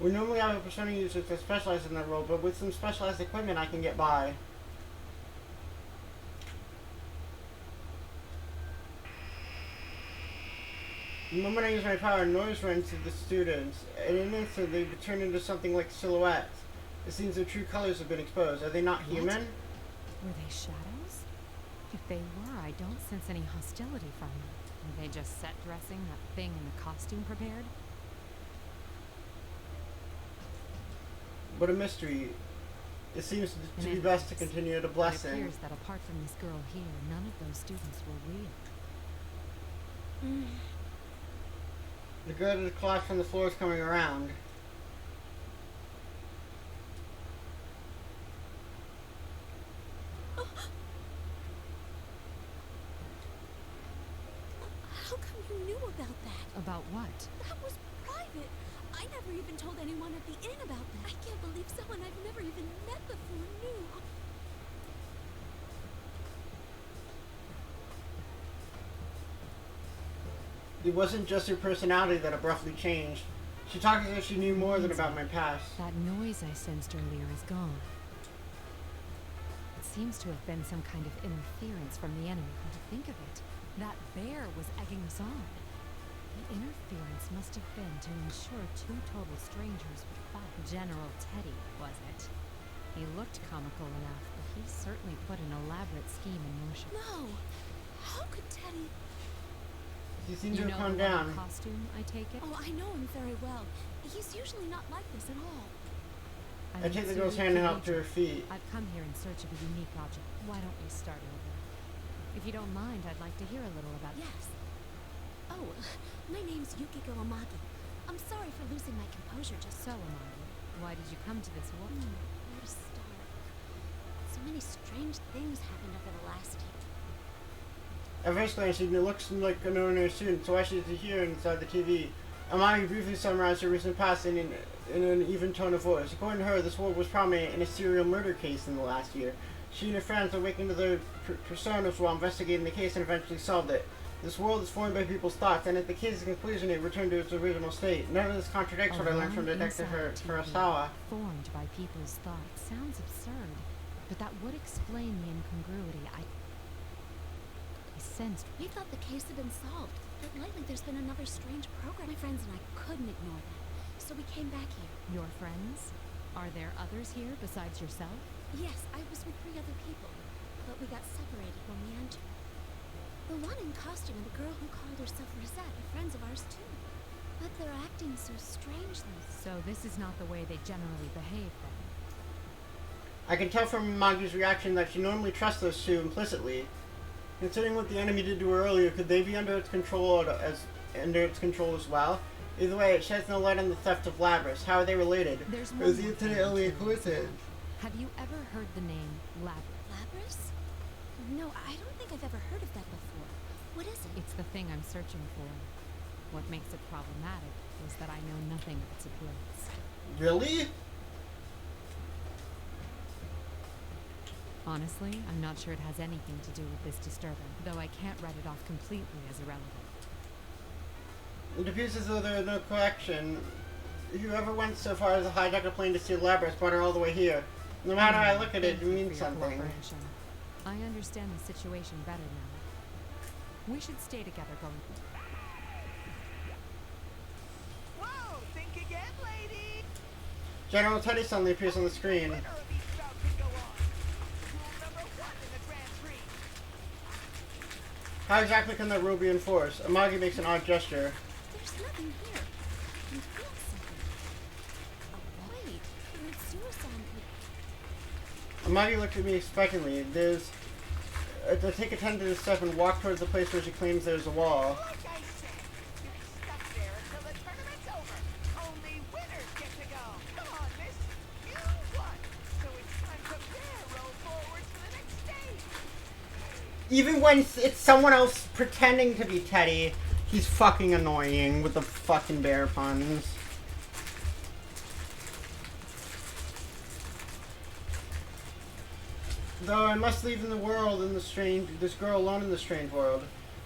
We normally have a persona user that specializes in that role, but with some specialized equipment I can get by. The moment I use my power, noise runs through the students. In an instant, they turn into something like silhouettes. It seems their true colors have been exposed. Are they not human? Were they shadows? If they were, I don't sense any hostility from them. Were they just set dressing that thing in the costume prepared? What a mystery. It seems to be best to continue the It blessing. appears that apart from this girl here, none of those students were real. The girl that collapsed from the floor is coming around. How come you knew about that? About what? That was private. I never even told anyone at the inn about that. I can't believe someone I've never even met before knew. It wasn't just her personality that abruptly changed. She talked as if she knew more than about my past. That noise I sensed earlier is gone. It seems to have been some kind of interference from the enemy. Come to think of it, that bear was egging us on. The interference must have been to ensure two total strangers would fight. General Teddy, was it? He looked comical enough, but he certainly put an elaborate scheme in motion. No. How could Teddy... She seemed You to know have calmed the one in down. costume, I take it? Oh, I know him very well. He's usually not like this at all. I take the girl's hand and help to her feet. I've come here in search of a unique object. Why don't we start over? If you don't mind, I'd like to hear a little about Yes. Oh, my name's Yukiko Amagi. I'm sorry for losing my composure just So, Amari, why did you come to this war? Where to start? So many strange things happened over the last year. At first glance, she looks like an ordinary student, so why she's here inside the TV. Amagi briefly summarized her recent past in an even tone of voice. According to her, this war was prominent in a serial murder case in the last year. She and her friends awakened to their personas while investigating the case and eventually solved it. This world is formed by people's thoughts, and at the case's conclusion, it returned to its original state. None of this contradicts what I learned from Detective Hirasawa. Formed by people's thoughts sounds absurd, but that would explain the incongruity I sensed. We thought the case had been solved, but lately there's been another strange program. My friends and I couldn't ignore that, so we came back here. Your friends? Are there others here besides yourself? Yes, I was with 3 other people, but we got separated when we entered. The one in costume and the girl who called herself Rosette are friends of ours too. But they're acting so strangely. So this is not the way they generally behave then? I can tell from Amagi's reaction that she normally trusts those two implicitly. Considering what the enemy did to her earlier, could they be under its control as well? Either way, it sheds no light on the theft of Labras. How are they related? There's Or is one the more incident thing only a to coincidence? Have you ever heard the name Labras? Labras? No, I don't think I've ever heard of that before. What is it? It's the thing I'm searching for. What makes it problematic is that I know nothing of its appearance. Really? Honestly, I'm not sure it has anything to do with this disturbance, though I can't write it off completely as irrelevant. It appears as though there is no correction. Whoever went so far as to hijack a plane to steal Labras brought her all the way here. No matter how I look at it, it Thank you means for your something. cooperation. I understand the situation better now. We should stay together going. Whoa, think again, lady. General Teddy suddenly appears on the screen. Winner of each bout can go on. Rule number 1 in the Grand Prix. How exactly can that rule be enforced? Amagi makes an odd gesture. There's nothing here. I can feel something. Oh, wait. It's suicide. Amagi looked at me expectantly. To take a tentative step and walk towards the place where she claims there's a wall. Like I said, you're stuck there until the tournament's over. Only winners get to go. Come on, miss. You won. So it's time to barrel forward to the next stage. Even when it's someone else pretending to be Teddy, He's fucking annoying with the fucking bear puns. Though I must leave in the world in this girl alone in the strange world.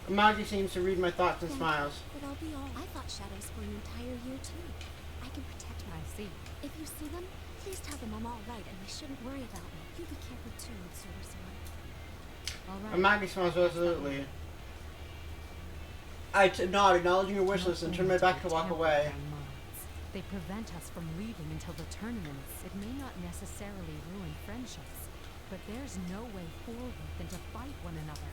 Amagi seems to read my thoughts and smiles. But I'll be all. I fought shadows for an entire year too. I can protect them. I see. If you see them, please tell them I'm all right and they shouldn't worry about me. You be careful too, Mitsuo-san. All right. Amagi smiles resolutely. I nod, acknowledging your wish list, and turn my back to walk away. They prevent us from leaving until the tournaments. It may not necessarily ruin friendships, but there's no way forward than to fight one another.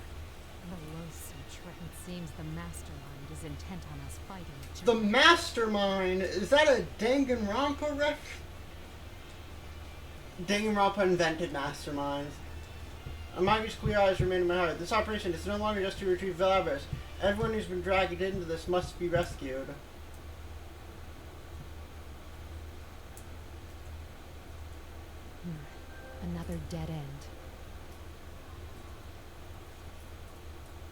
The loathsome trick. It seems the mastermind is intent on us fighting each The other. mastermind? Is that a Danganronpa ref? Danganronpa invented masterminds. Amagi's clear eyes remain in my heart. This operation is no longer just to retrieve Valabras. Everyone who's been dragged into this must be rescued. Another dead end.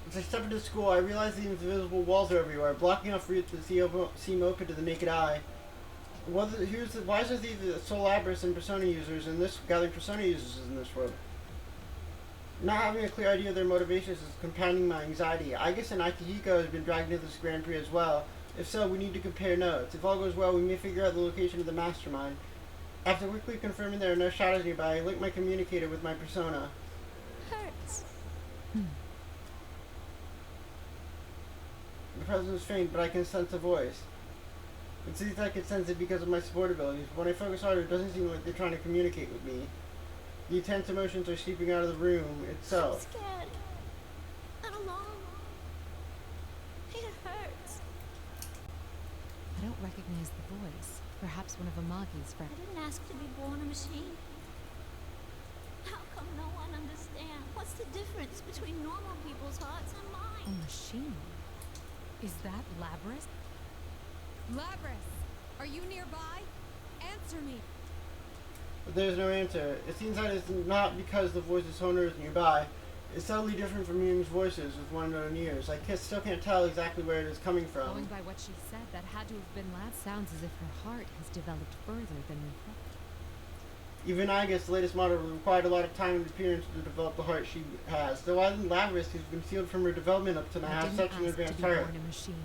As I step into school, I realize the invisible walls are everywhere, blocking off routes that seem open to the naked eye. Why is there the Soul Labras and Persona users in this gathering Persona users in this world? Not having a clear idea of their motivations is compounding my anxiety. I guess an Akihiko has been dragged into this Grand Prix as well. If so, we need to compare notes. If all goes well, we may figure out the location of the mastermind. After quickly confirming there are no shadows nearby, I link my communicator with my persona. Hurts. The presence is faint, but I can sense a voice. It seems I can sense it because of my support abilities. When I focus harder, it doesn't seem like they're trying to communicate with me. The intense emotions are seeping out of the room itself. I'm scared. And alone. It hurts. I don't recognize the voice. Perhaps one of Amagi's I friends. didn't ask to be born a machine. How come no one understands? What's the difference between normal people's hearts and A mine? machine? Is that Labras? Labras! Are you nearby? Answer me! But there's no answer. It seems that it's not because the voice's owner is nearby. It's subtly different from Yung's voices with one known ears. I still can't tell exactly where it is coming Going from. by what she said, that had to have been Lad. Sounds as if her heart has developed further than we thought. Even I guess the latest model required a lot of time and experience to develop the heart she has. So why didn't Lavris, who's been sealed from her development up to now, I have didn't such ask an to advanced be heart? born a machine.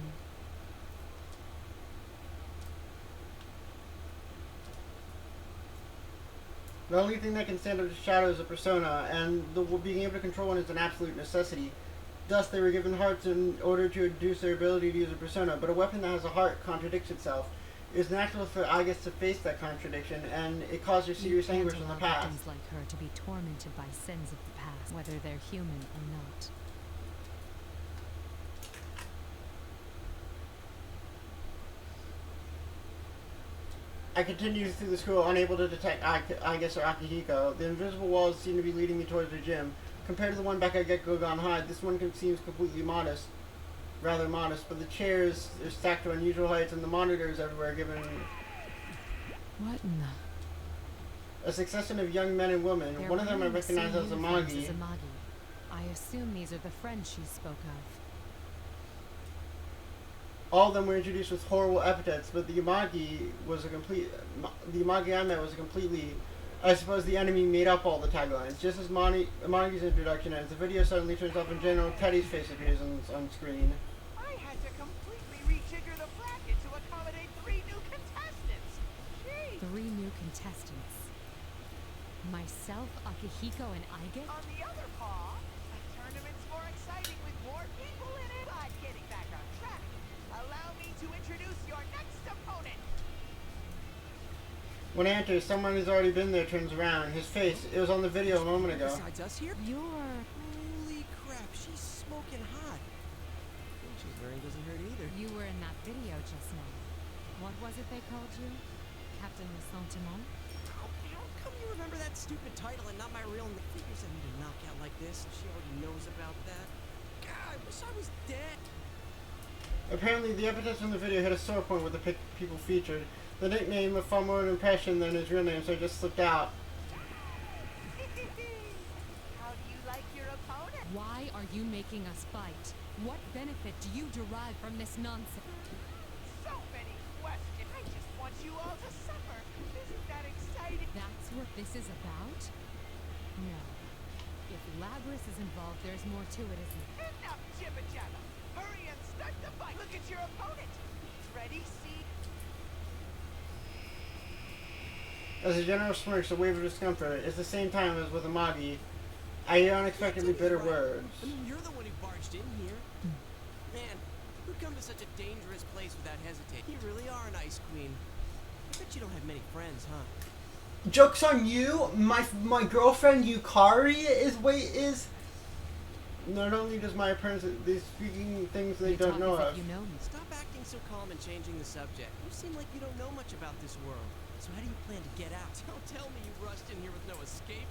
The only thing that can stand up to shadow is a persona, and being able to control one is an absolute necessity. Thus, they were given hearts in order to reduce their ability to use a persona, but a weapon that has a heart contradicts itself. It is natural for Agus to face that contradiction, and it caused her serious You can't anguish in the allow past. victims like her to be tormented by sins of the past, whether they're human or not. I continued through the school, unable to detect Agus or Akihiko. The invisible walls seem to be leading me towards the gym. Compared to the one back at Gekkogan High, this one seems completely modest. Rather modest, but the chairs are stacked to unusual heights and the monitors everywhere given What in the... a succession of young men and women. They're One of them I wearing the same recognize as uniforms Amagi. as Amagi. I assume these are the friends she spoke of. All of them were introduced with horrible epithets, but the Amagi I met was a completely... I suppose the enemy made up all the taglines. Just as Amagi's introduction ends, the video suddenly turns off and General Teddy's face appears on screen. I had to completely rejigger the bracket to accommodate 3 new contestants. Jeez. 3 new contestants. Myself, Akihiko, and Aiget? On the other paw, a tournament's more exciting with more people in it. But getting back on track, allow me to introduce your next opponent. When I enter, someone who's already been there turns around. His face, it was on the video a moment ago. Besides us here? You're... Holy crap, she's smoking hot. What she's wearing doesn't hurt either. You were in that video just now. What was it they called you? Captain Ressentiment? How come you remember that stupid title and not my real name? Figures I need a knockout like this, and she already knows about that. God, I wish I was dead. Apparently, the epithets from the video hit a sore point with the people featured. The nickname left far more of an impression than his real name, so I just slipped out. How do you like your opponent? Why are you making us fight? What benefit do you derive from this nonsense? So many questions. I just want you all to suffer. Isn't that exciting? That's what this is about? No. If Labrys is involved, there's more to it, isn't there? Enough jibber jabber. Hurry and start the fight. Look at your opponent. Ready, see? As the general smirks, a wave of discomfort. It's the same time as with Amagi. I hear unexpectedly bitter words. I mean, you're the one who barged in here. Man, who'd come to such a dangerous place without hesitating? You really are an ice queen. I bet you don't have many friends, huh? Joke's on you. My girlfriend Yukari is. Not only does my appearance, they're speaking things they don't know of. You know me. Stop acting so calm and changing the subject. You seem like you don't know much about this world. So how do you plan to get out? Don't tell me you rushed in here with no escape.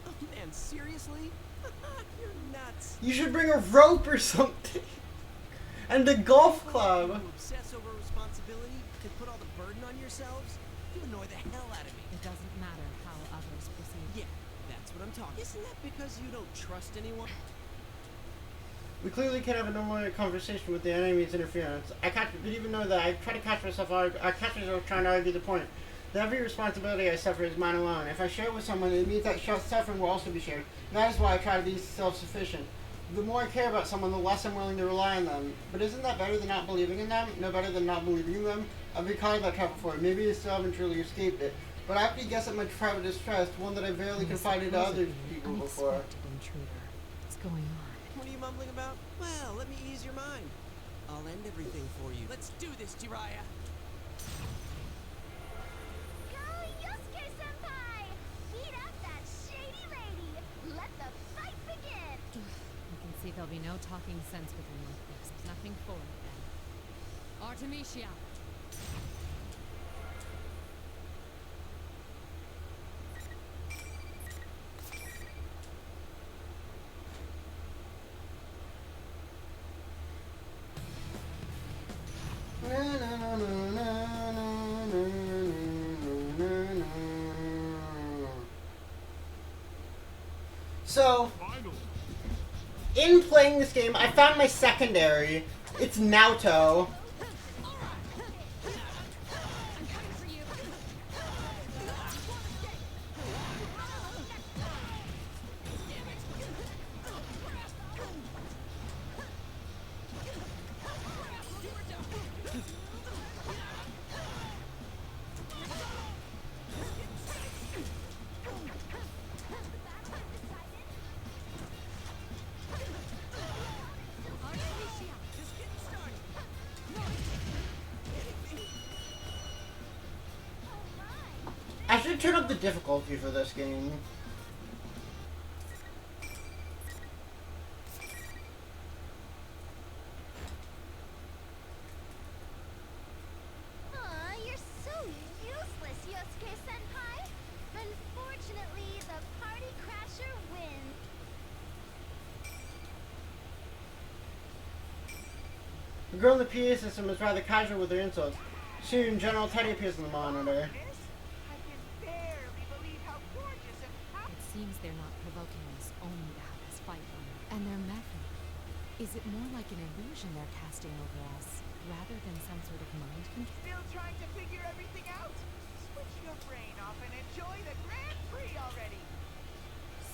Oh man, seriously? You're nuts. You should bring a rope or something. And a golf club. You obsess over responsibility and put all the burden on yourselves? You annoy the hell out of me. It doesn't matter how others proceed. Yeah, that's what I'm talking. Isn't that because you don't trust anyone? We clearly can't have a normal conversation with the enemy's interference. But even know that I try to catch myself trying to argue the point. The heavy responsibility I suffer is mine alone. If I share it with someone, it means that suffering will also be shared. That is why I try to be self-sufficient. The more I care about someone, the less I'm willing to rely on them. But isn't that better than not believing in them? No better than not believing in them? I've been caught in that trap before. Maybe I still haven't truly escaped it. But I have to guess at my private distress, one that I've barely confided to other people before. Unexpected intruder. What's going on? What are you mumbling about? Well, let me ease your mind. I'll end everything for you. Let's do this, Jiraiya. Go, Yosuke-senpai! Beat up that shady lady! Let the fight begin! You can see there'll be no talking sense with him like this. There's nothing for it then. Artemisia! So, in playing this game, I found my secondary. It's Naoto. I should turn up the difficulty for this game. Aw, you're so useless, Yosuke-senpai! Unfortunately, the party crasher wins. The girl in the PA system is rather casual with her insults. Soon, General Teddy appears on the monitor. I can barely believe how gorgeous and how It seems they're not provoking us only to have us fight one another. And their method. Is it more like an illusion they're casting over us, rather than some sort of mind control? still trying to figure everything out? Switch your brain off and enjoy the Grand Prix already.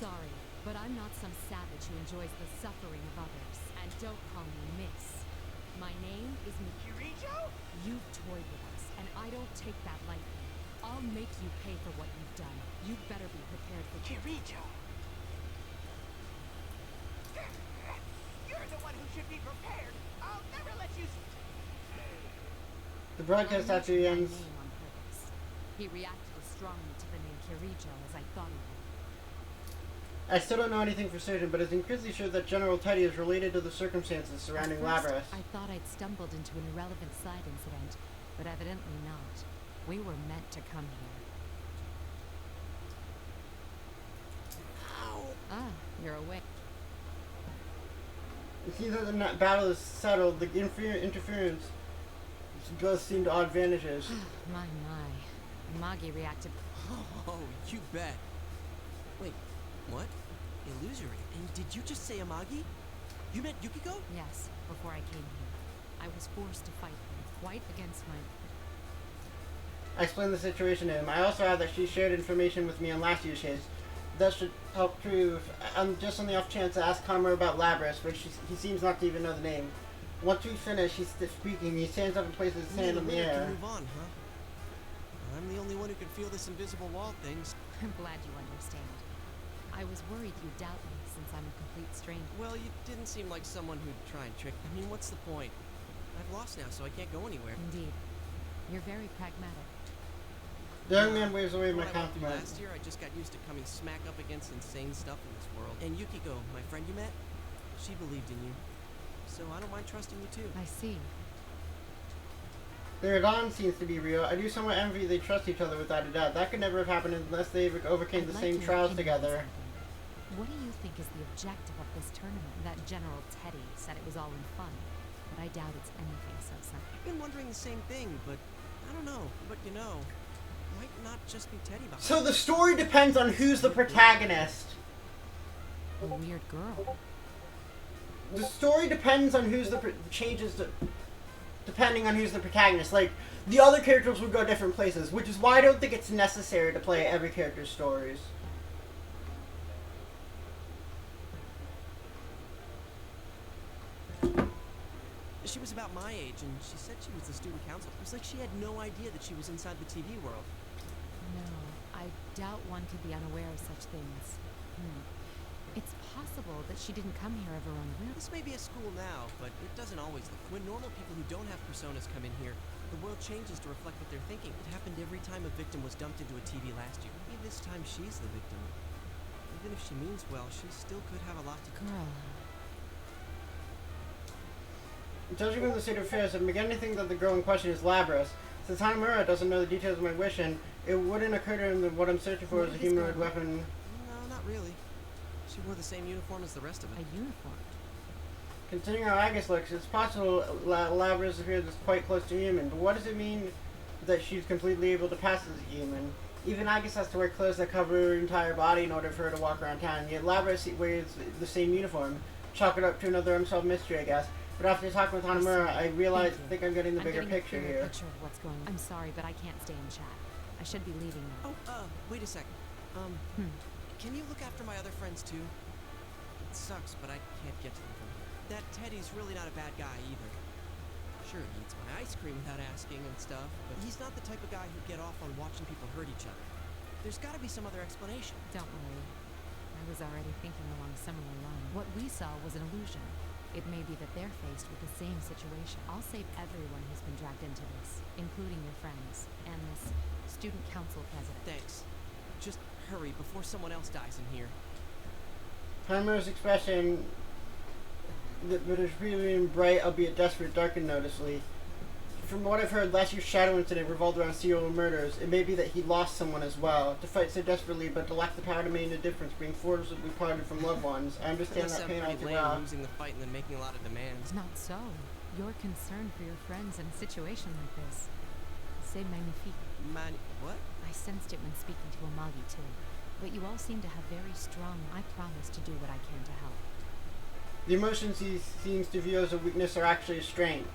Sorry, but I'm not some savage who enjoys the suffering of others. And don't call me Miss. My name is Kirijo? You've toyed with us, and I don't take that lightly. I'll make you pay for what you've done. You better be prepared for Kirijo. You're the one who should be prepared. I'll never let you. The broadcast I actually mentioned ends. my name on purpose. He reacted as strongly to the name Kirijo as I thought he would. I still don't know anything for certain, but it's increasingly sure that General Teddy is related to the circumstances surrounding At first, Labrys. I thought I'd stumbled into an irrelevant side incident, but evidently not. We were meant to come here. Ah, you're awake. It seems that the battle is settled. The interference does seem to odd advantages. My. Magi reacted. Oh, you bet. Wait, what? Illusory? And did you just say Amagi? You met Yukiko? Yes, before I came here. I was forced to fight him, quite against my... I explained the situation to him. I also add that she shared information with me on last year's case. That should help prove, just on the off chance, I asked Connor about Labras, but he seems not to even know the name. Once we finish, he's speaking. He stands up and places his hand in the air. Can move on, huh? I'm the only one who can feel this invisible wall thing. I'm glad you understand. I was worried you'd doubt me since I'm a complete stranger. Well, you didn't seem like someone who'd try and trick. I mean, what's the point? I've lost now, so I can't go anywhere. Indeed. You're very pragmatic. The young man waves away my When I went through compliment. last year, I just got used to coming smack up against insane stuff in this world. And Yukiko, my friend you met, she believed in you. So I don't mind trusting you too. I see. Their bond seems to be real. I do somewhat envy they trust each other without a doubt. That could never have happened unless they overcame the I'd like same your trials opinion on together. something. What do you think is the objective of this tournament? That General Teddy said it was all in fun, but I doubt it's anything so simple. I've been wondering the same thing, but I don't know. But you know, might not just be Teddy behind So it. the story depends on who's the protagonist. A weird girl. The story depends on who's the depending on who's the protagonist. Like, the other characters would go different places, which is why I don't think it's necessary to play every character's stories. She was about my age, and she said she was the student council. It was like she had no idea that she was inside the TV world. No, I doubt one could be unaware of such things. It's possible that she didn't come here of her own will. This may be a school now, but it doesn't always. When normal people who don't have personas come in here, the world changes to reflect what they're thinking. It happened every time a victim was dumped into a TV last year. Maybe this time she's the victim. Even if she means well, she still could have a lot to... Girl. Judging from the state of affairs, I'm beginning to think that the girl in question is Labras. Since Hanamura doesn't know the details of my wishing, it wouldn't occur to him that what I'm searching for is a humanoid weapon. No, not really. She wore the same uniform as the rest of it. A uniform? Considering how Agus looks, it's possible Labras appears quite close to human, but what does it mean that she's completely able to pass as a human? Even Agus has to wear clothes that cover her entire body in order for her to walk around town, yet Labras wears the same uniform. Chalk it up to another unsolved mystery, I guess. But after talking with Hanamura, I think I'm getting the bigger picture here. Picture of what's going on. I'm sorry, but I can't stay and chat. I should be leaving now. Wait a second. Can you look after my other friends too? It sucks, but I can't get to them from here. That Teddy's really not a bad guy either. Sure, he eats my ice cream without asking and stuff, but he's not the type of guy who'd get off on watching people hurt each other. There's gotta be some other explanation. Don't worry. I was already thinking along similar lines. What we saw was an illusion. It may be that they're faced with the same situation. I'll save everyone who's been dragged into this, including your friends, and this student council president. Thanks. Just hurry before someone else dies in here. Hanamura's expression that was really bright, albeit desperate, darkened noticeably. From what I've heard, last year's Shadow incident revolved around serial murders. It may be that he lost someone as well. To fight so desperately, but to lack the power to make a difference, being forcibly parted from loved ones. I understand that pain all too well. Losing the fight and then making a lot of demands. Not so. You're concerned for your friends in a situation like this. C'est magnifique. What? I sensed it when speaking to Amagi too. But you all seem to have very strong... I promise to do what I can to help. The emotions he seems to view as a weakness are actually a strength.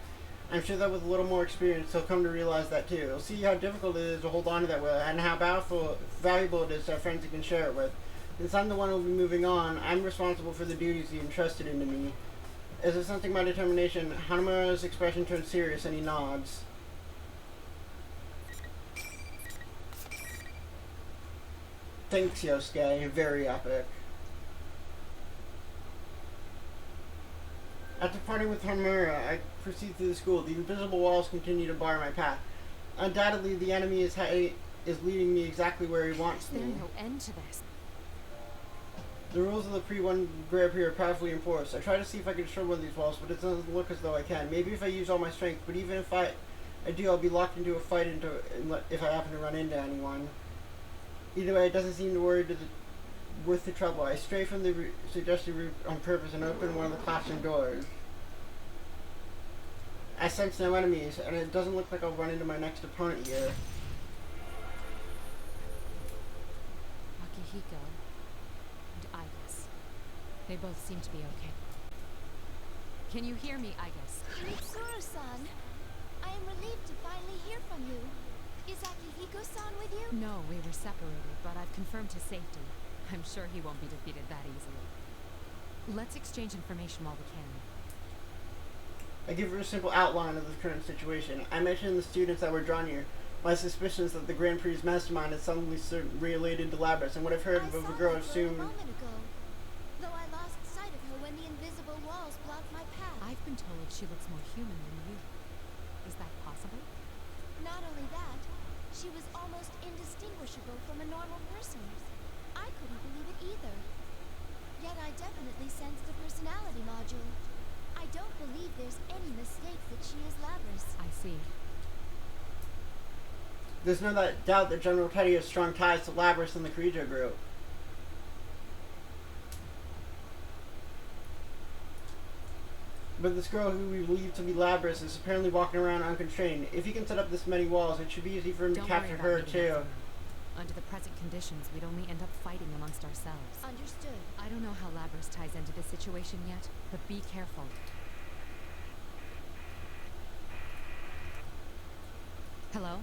I'm sure that with a little more experience, he'll come to realize that too. He'll see how difficult it is to hold on to that will, and how valuable it is to have friends he can share it with. Since I'm the one who will be moving on, I'm responsible for the duties he entrusted into me. As if sensing my determination, Hanamura's expression turns serious and he nods. Thanks, Yosuke. Very epic. After parting with Hanamura, I proceed through the school. The invisible walls continue to bar my path. Undoubtedly, the enemy is leading me exactly where he wants me. There's no end to this. The rules of the pre-1 Grand Prix are powerfully enforced. I try to see if I can destroy one of these walls, but it doesn't look as though I can. Maybe if I use all my strength, but even if I do, I'll be locked into a fight if I happen to run into anyone. Either way, it doesn't seem worth the trouble. I stray from the suggested route on purpose and open one of the classroom doors. I sense no enemies, and it doesn't look like I'll run into my next opponent here. Akihiko and Iris. They both seem to be okay. Can you hear me, Igus? Mitsuru-san, I am relieved to finally hear from you. Is Akihiko-san with you? No, we were separated, but I've confirmed his safety. I'm sure he won't be defeated that easily. Let's exchange information while we can. I give her a simple outline of the current situation. I mentioned the students that were drawn here. My suspicions that the Grand Prix mastermind is suddenly related to Labras, and what I've heard of a girl assumed. A moment ago, though I lost sight of her when the invisible walls blocked my path. I've been told she looks more human than you. Is that possible? Not only that, she was almost indistinguishable from a normal person. I couldn't believe it either. Yet I definitely sensed the personality module. I don't believe there's any mistake that she is Labras. I see. There's no doubt that General Teddy has strong ties to Labras and the Kirijo group. But this girl who we believe to be Labras is apparently walking around unconstrained. If he can set up this many walls, it should be easy for him to capture her too. Under the present conditions, we'd only end up fighting amongst ourselves. Understood. I don't know how Labras ties into this situation yet, but be careful. Hello?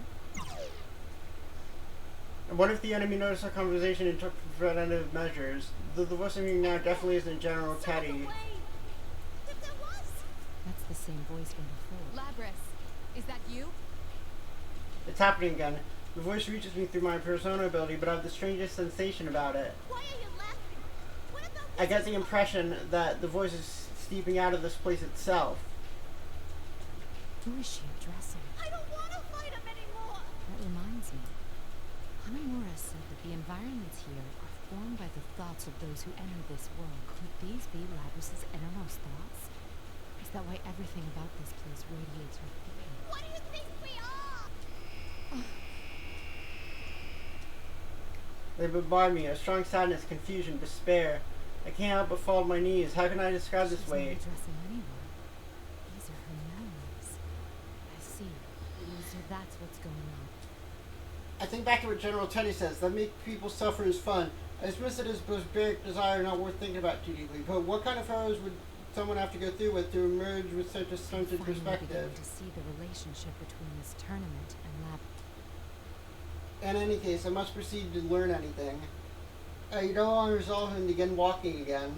And what if the enemy noticed our conversation and took preventative measures? The voice I'm hearing now definitely isn't General Teddy. If there was! That's the same voice from before. Labras, is that you? It's happening again. The voice reaches me through my persona ability, but I have the strangest sensation about it. Why are you laughing? What about I get the impression that the voice is steeping out of this place itself. Who is she addressing? I don't want to fight him anymore! That reminds me. Hanamura said that the environments here are formed by the thoughts of those who enter this world. Could these be Labras' innermost thoughts? Is that why everything about this place radiates her fear? What do you think we are? They bombard me, a strong sadness, confusion, despair. I can't help but fall to my knees. How can I describe this She's way? not addressing anyone. These are her memories. I see. So that's what's going on. I think back to what General Teddy says, that make people suffer is fun. I dismiss it as barbaric desire not worth thinking about too deeply. But what kind of horrors would someone have to go through with to emerge with such a stunted Finally perspective? beginning to see the relationship between this tournament and Lab. In any case, I must proceed to learn anything. You don't want to resolve him to begin walking again.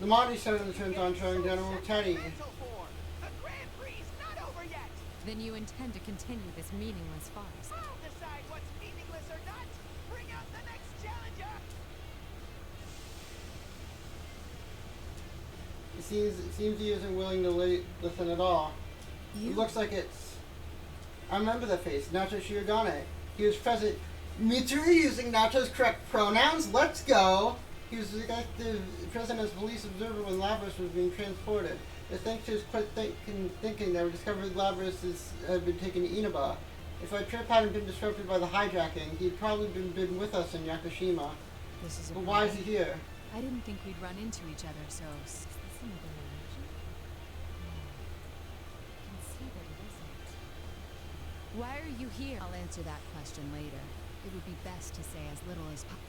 The monitor suddenly turns on showing General Teddy. Mental form. The Grand Prix not over yet. Then you intend to continue this meaningless farce. I'll decide what's meaningless or not. Bring out the next challenger. It seems he isn't willing to listen at all. It looks like it's... I remember that face, Nacho Shirogane. He was present. Mitsuru using Nacho's correct pronouns? Let's go! He was present as police observer when Labras was being transported. It's thanks to his quick thinking that we discovered Labras had been taken to Inaba. If our trip hadn't been disrupted by the hijacking, he'd probably been with us in Yakushima. This is a But why is he problem. here? I didn't think we'd run into each other, so is this another illusion? No. I can see that it isn't. Why are you here? I'll answer that question later. It would be best to say as little as possible.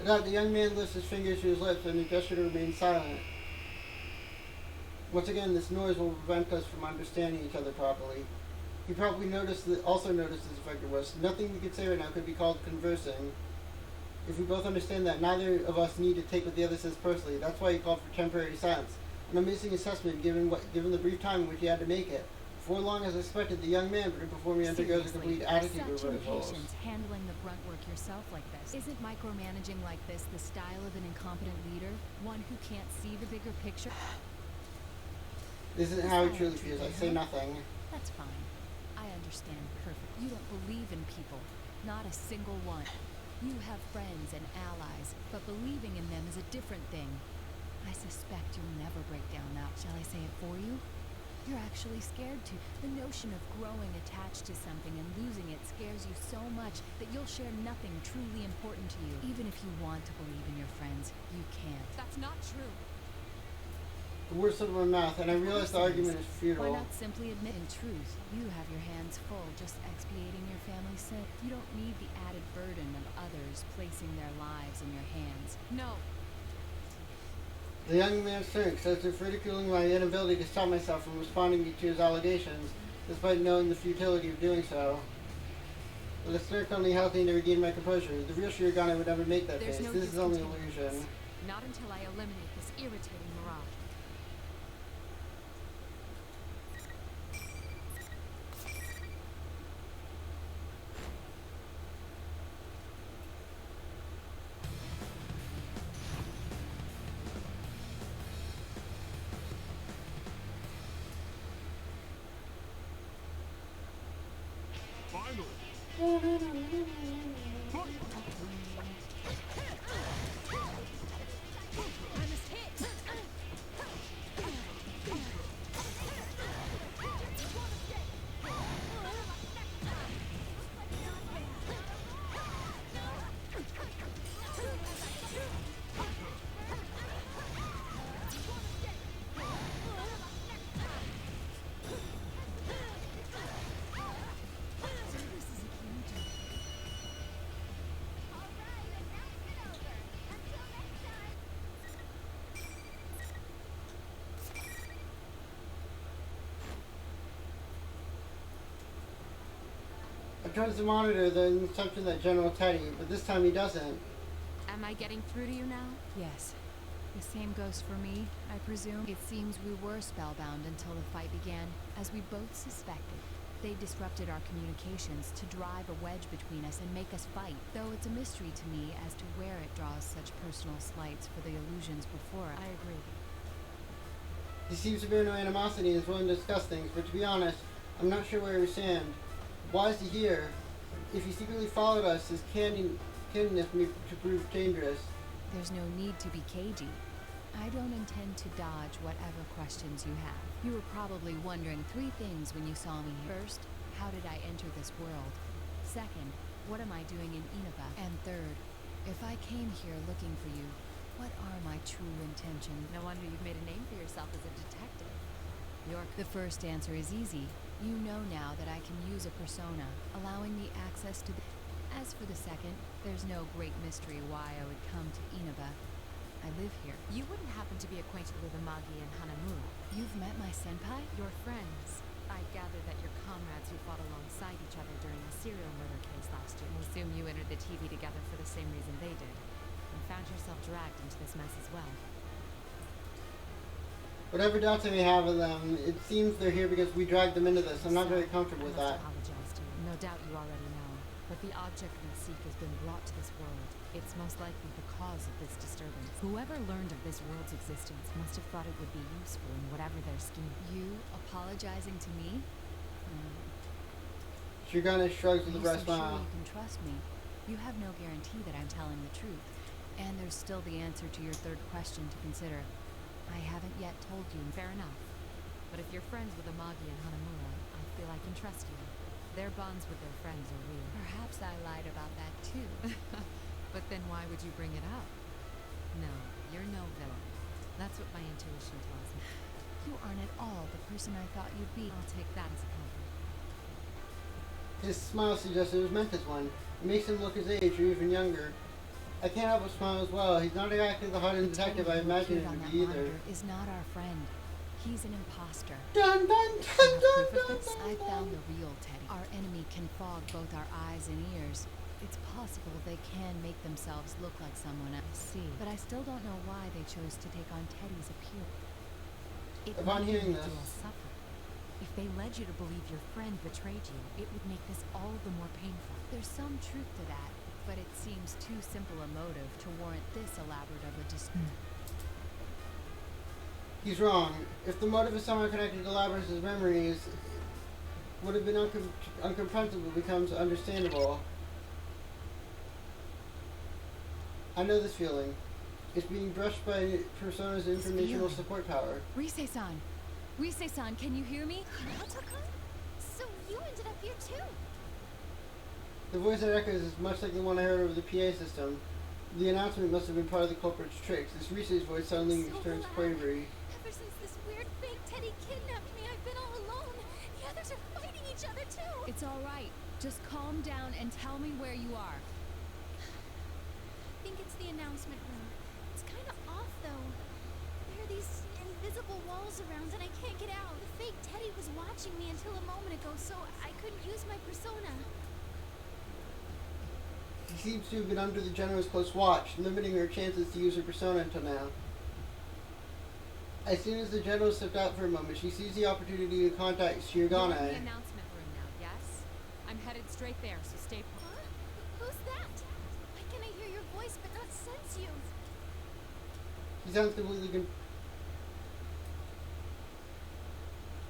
The young man lifts his fingers to his lips and he gestured to remain silent. Once again, this noise will prevent us from understanding each other properly. He probably also noticed this effect of us. Nothing we could say right now could be called conversing. If we both understand that, neither of us need to take what the other says personally. That's why he called for temporary silence. An amazing assessment given the brief time in which he had to make it. Before long as expected, the young man performed undergoes a complete attitude such reversal. impatience handling the grunt work yourself like this. Isn't micromanaging like this the style of an incompetent leader? One who can't see the bigger picture? This isn't how he truly feels. I say nothing. That's fine. I understand perfectly. You don't believe in people. Not a single one. You have friends and allies, but believing in them is a different thing. I suspect you'll never break down that. Shall I say it for you? You're actually scared to. The notion of growing attached to something and losing it scares you so much that you'll share nothing truly important to you. Even if you want to believe in your friends, you can't. That's not true. The words slipped my mouth, and I realized the argument is Why futile. not simply admit in truth you have your hands full just expiating your family's sin? You don't need the added burden of others placing their lives in your hands. No. The young man smirks as if ridiculing my inability to stop myself from responding to his allegations, despite knowing the futility of doing so. But the smirk only helped me to regain my composure. The real Shirogane would never make that There's face. no This use is only continuing illusion. this. Not until I eliminate this irritating mirage. I turns the monitor the assumption that General Teddy, but this time he doesn't. Am I getting through to you now? Yes. The same goes for me, I presume. It seems we were spellbound until the fight began. As we both suspected, they disrupted our communications to drive a wedge between us and make us fight, though it's a mystery to me as to where it draws such personal slights for the illusions before us. I agree. He seems to bear no animosity and is willing to discuss things, but to be honest, I'm not sure where we stand. Why is he here? If he secretly followed us, his candidness may to prove dangerous. There's no need to be cagey. I don't intend to dodge whatever questions you have. You were probably wondering three things when you saw me here. First, how did I enter this world? Second, what am I doing in Inaba? And third, if I came here looking for you, what are my true intentions? No wonder you've made a name for yourself as a detective. The first answer is easy. You know now that I can use a persona, allowing me access to the... As for the second, there's no great mystery why I would come to Inaba. I live here. You wouldn't happen to be acquainted with Amagi and Hanamura. You've met my senpai? Your friends. I gather that you're comrades who fought alongside each other during the serial murder case last year. I assume you entered the TV together for the same reason they did, and found yourself dragged into this mess as well. Whatever doubts I may have of them, it seems they're here because we dragged them into this. I'm not very comfortable with that. I must apologize to you. No doubt you already know, but the object we seek has been brought to this world. It's most likely the cause of this disturbance. Whoever learned of this world's existence must have thought it would be useful in whatever their scheme. You apologizing to me? Shirogane shrugs with a Are bright you so sure smile. you can trust me? You have no guarantee that I'm telling the truth. And there's still the answer to your third question to consider. I haven't yet told you. Fair enough. But if you're friends with Amagi and Hanamura, I feel I can trust you. Their bonds with their friends are real. Perhaps I lied about that too. But then why would you bring it up? No, you're no villain. That's what my intuition tells me. You aren't at all the person I thought you'd be. I'll take that as a compliment. His smile suggests it was meant as one. It makes him look his age or even younger. I can't help but smile as well. He's not exactly the hardened detective I imagined him to be either. Is not our friend. He's an imposter. Dun dun dun dun dun I dun. found the real Teddy. Our enemy can fog both our eyes and ears. It's possible they can make themselves look like someone else. But I still don't know why they chose to take on Teddy's appearance. It Upon might hearing make this- you all suffer. If they led you to believe your friend betrayed you, it would make this all the more painful. There's some truth to that, but it seems too simple a motive to warrant this elaborate of a dispute. He's wrong. If the motive is somehow connected to Labrys's memories, would have been incomprehensible becomes understandable. I know this feeling. It's being brushed by Persona's informational feeling. support power. Rise-san! Rise-san, can you hear me? Naoto-kun? So you ended up here too? The voice that echoes is much like the one I heard over the PA system. The announcement must have been part of the culprit's tricks. This Rise's voice suddenly So turns glad. quavery. Ever Ever since this weird fake Teddy kidnapped me, I've been all alone. The others are fighting each other too. It's all right. Just calm down and tell me where you are. I think it's the announcement room. It's kind of off though. There are these invisible walls around and I can't get out. The fake Teddy was watching me until a moment ago, so I couldn't use my persona. She seems to have been under the General's close watch, limiting her chances to use her persona until now. As soon as the General stepped out for a moment, she seized the opportunity to contact You're in the Shirogane. announcement room now, yes? I'm headed straight there, so stay put. Huh? Who's that? Why can I hear your voice but not sense you? She sounds completely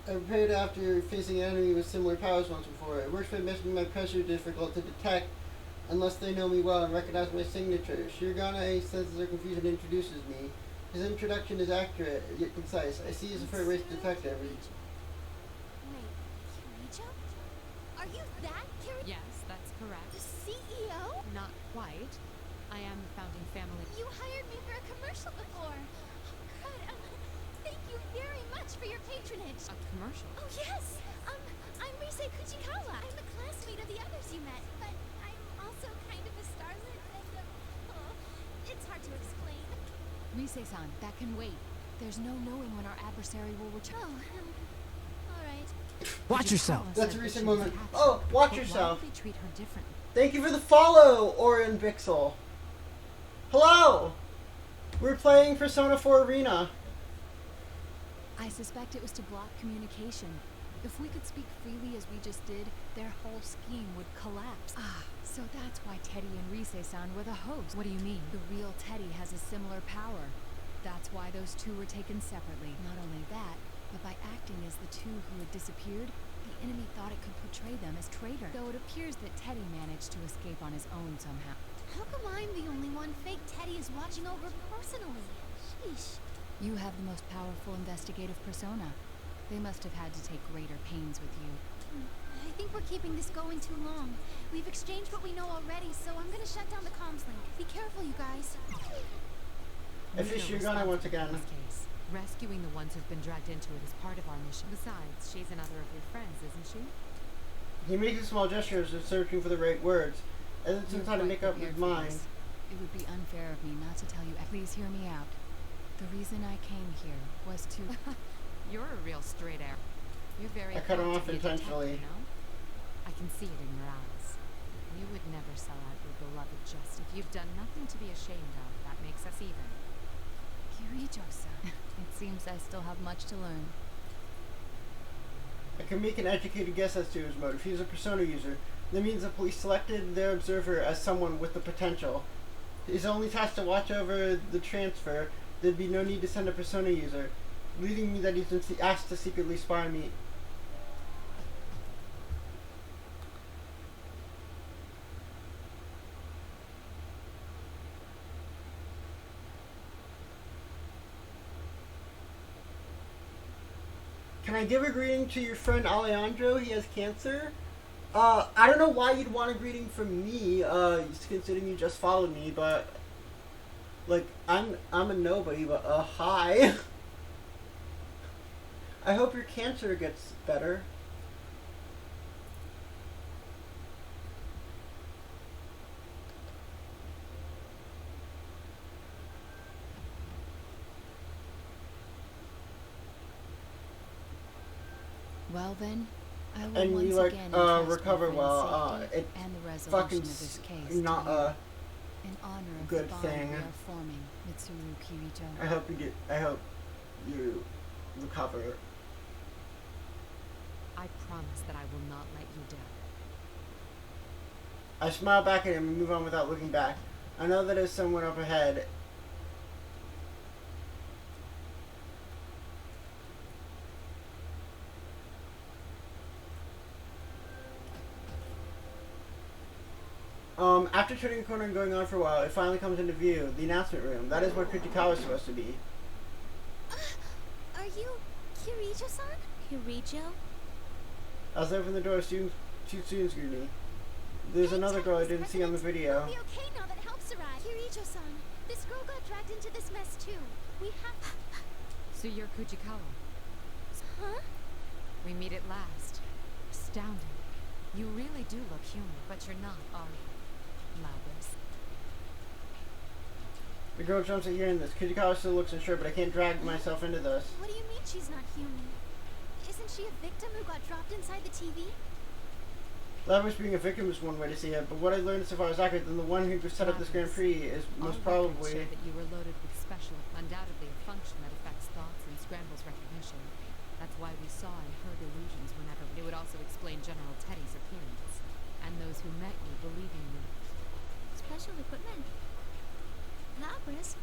I prepared after facing an enemy with similar powers once before. It works by making my pressure difficult to detect unless they know me well and recognize my signature. Shirogane senses her confusion and introduces me. His introduction is accurate, yet concise. I see he is a first-rate detective. Wait, Kirijo? Are you that Kirijo? Yes, that's correct. The CEO? Not quite. I am the founding family. You hired me for a commercial before. Oh, good. Thank you very much for your patronage. A commercial? Oh, yes. I'm Rise Kujikawa. I'm a classmate of the others you met, but I'm also kind of a starlet, and, it's hard to explain. Rise-san, that can wait. There's no knowing when our adversary will return. Oh, all right. Watch yourself. That's a recent moment. Oh, watch yourself. Why would they treat her differently? Thank you for the follow, Orin Bixel. Hello! We're playing Persona 4 Arena. I suspect it was to block communication. If we could speak freely as we just did, their whole scheme would collapse. Ah, so that's why Teddy and Rise-san were the hosts. What do you mean? The real Teddy has a similar power. That's why those two were taken separately. Not only that, but by acting as the two who had disappeared, the enemy thought it could portray them as traitors. Though it appears that Teddy managed to escape on his own somehow. How come I'm the only one fake Teddy is watching over personally? Sheesh. You have the most powerful investigative persona. They must have had to take greater pains with you. I think we're keeping this going too long. We've exchanged what we know already, so I'm gonna shut down the comms link. Be careful, you guys. I fish Shirogane once again. Case. Rescuing the ones who've been dragged into it is part of our mission. Besides, she's another of your friends, isn't she? He makes a small gesture as if searching for the right words, and then You're trying to quite make up his prepared for mind. this. It would be unfair of me not to tell you. Please hear me out. The reason I came here was to... You're a real straight arrow. You're very... I cut him proud to off be a detective, intentionally. you know? I can see it in your eyes. You would never sell out your beloved just if you've done nothing to be ashamed of. That makes us even. Kirijo-san. It seems I still have much to learn. I can make an educated guess as to his motive. He's a persona user. That means the police selected their observer as someone with the potential. His only task to watch over the transfer. There'd be no need to send a persona user, leading me that he's been asked to secretly spy on me. Can I give a greeting to your friend Alejandro? He has cancer. I don't know why you'd want a greeting from me, considering you just followed me, but like I'm a nobody, but hi. I hope your cancer gets better. Well then, I will And once you like again entrust recover my well. friend's safety It's and the resolution fucking of this case not to you. a In honor of good the bond thing. we are forming, Mitsuru Kirijo. I hope you get. I hope you recover. I promise that I will not let you down. I smile back at him and move on without looking back. I know that there's someone up ahead. After turning a corner and going on for a while, it finally comes into view. The announcement room. That is where Kujikawa is supposed to be. Are you Kirijo-san? Kirijo? As I open the door, two students greet me. There's another girl I didn't see on the video. We'll be okay now that help's arrived. Kirijo-san, this girl got dragged into this mess too. We have... So you're Kujikawa. Huh? We meet at last. Astounding. You really do look human, but you're not, are you? Labras. The girl jumps at hearing this. Kujikawa still looks unsure, but I can't drag myself into this. What do you mean she's not human? Isn't she a victim who got dropped inside the TV? Labras being a victim is one way to see it, but what I learned so far is accurate, then the one who set up this Grand Prix is most probably... Show that you were loaded with special, undoubtedly a function that affects thoughts and scrambles recognition. That's why we saw and heard illusions whenever. It would also explain General Teddy's appearance, and those who met you believing you. Special equipment? Labras?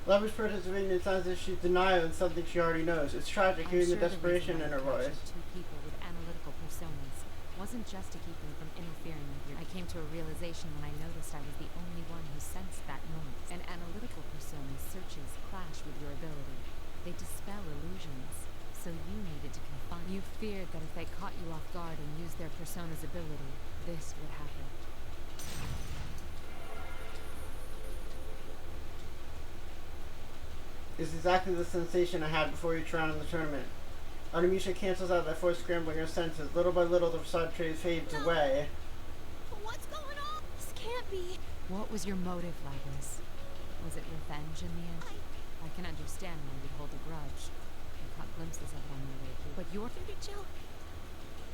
Labras participating in signs that she's denial and something she already knows. It's tragic hearing the desperation in her voice. Two people with analytical personas wasn't just to keep them from interfering with you. I came to a realization when I noticed I was the only one who sensed that noise. An analytical persona's searches clash with your ability. They dispel illusions, so you needed to confine. You feared that if they caught you off guard and used their persona's ability, this would happen. It's exactly the sensation I had before each round in the tournament. Artemisia cancels out that force scrambling her senses. Little by little, the facade trade fades away. What's going on? This can't be. What was your motive, Labras? Was it revenge in the end? I can understand why you'd hold a grudge. I caught glimpses of it on my way here. But you're... Jill.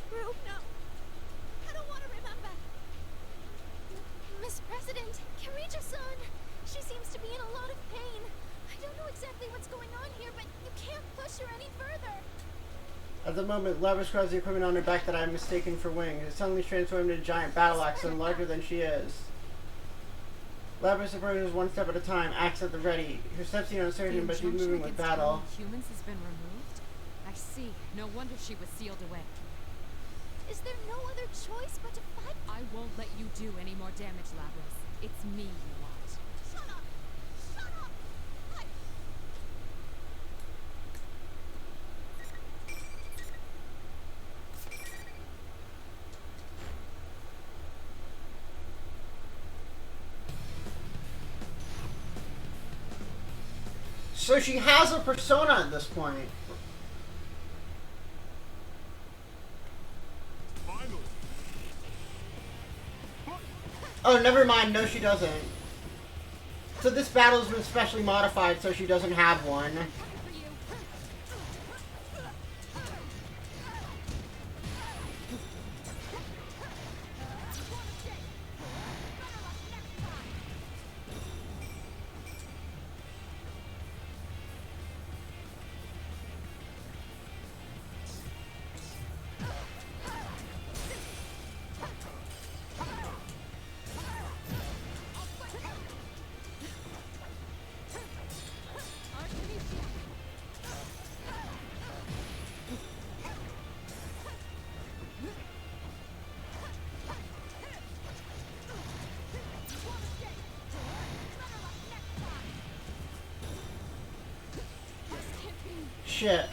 Rube, no. I don't want to remember. Miss President, Kirija-san. She seems to be in a lot of pain. I don't know exactly what's going on here, but you can't push her any further. At the moment, Labras grabs the equipment on her back that I have mistaken for wings. It suddenly transformed into a giant battle axe and larger than she is. Labras approaches one step at a time, axe at the ready. Her steps seem uncertain, but she's moving with battle. Humans has been removed? I see. No wonder she was sealed away. Is there no other choice but to fight? I won't let you do any more damage, Labras. It's me you want. Shut up! Shut up! So she has a persona at this point. Oh, never mind. No, she doesn't. So this battle's been specially modified so she doesn't have one. Shit.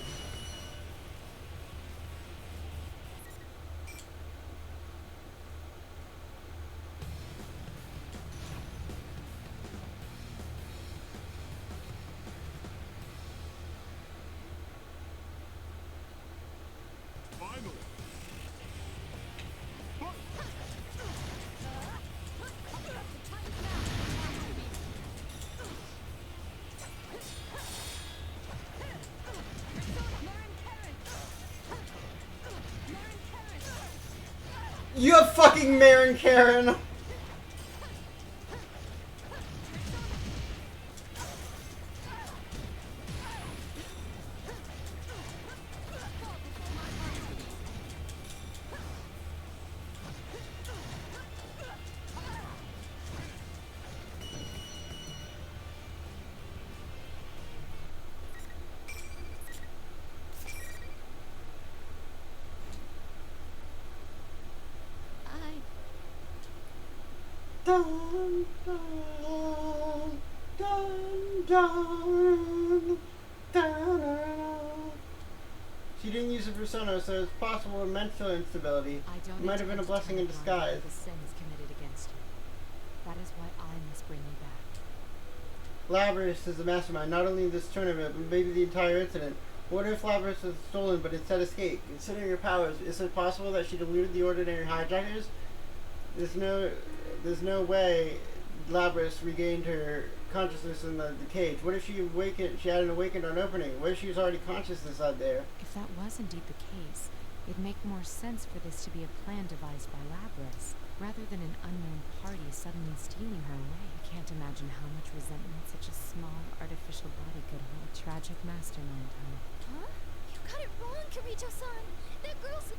You have fucking Marin Karen. Dun, dun, dun, dun, dun. She didn't use a persona, so it's possible mental instability. It might have been a blessing in disguise. The sins committed against you. That is why I must bring you back. Labras is the mastermind, not only of this tournament, but maybe the entire incident. What if Labras was stolen but instead escaped? Considering her powers, is it possible that she deluded the ordinary hijackers? There's no way Labras regained her consciousness in the cage. What if she hadn't awakened on opening? What if she was already conscious inside there? If that was indeed the case, it'd make more sense for this to be a plan devised by Labras, rather than an unknown party suddenly stealing her away. I can't imagine how much resentment such a small, artificial body could hold. Tragic mastermind, huh? Huh? You got it wrong, Kirito-san. That girl's...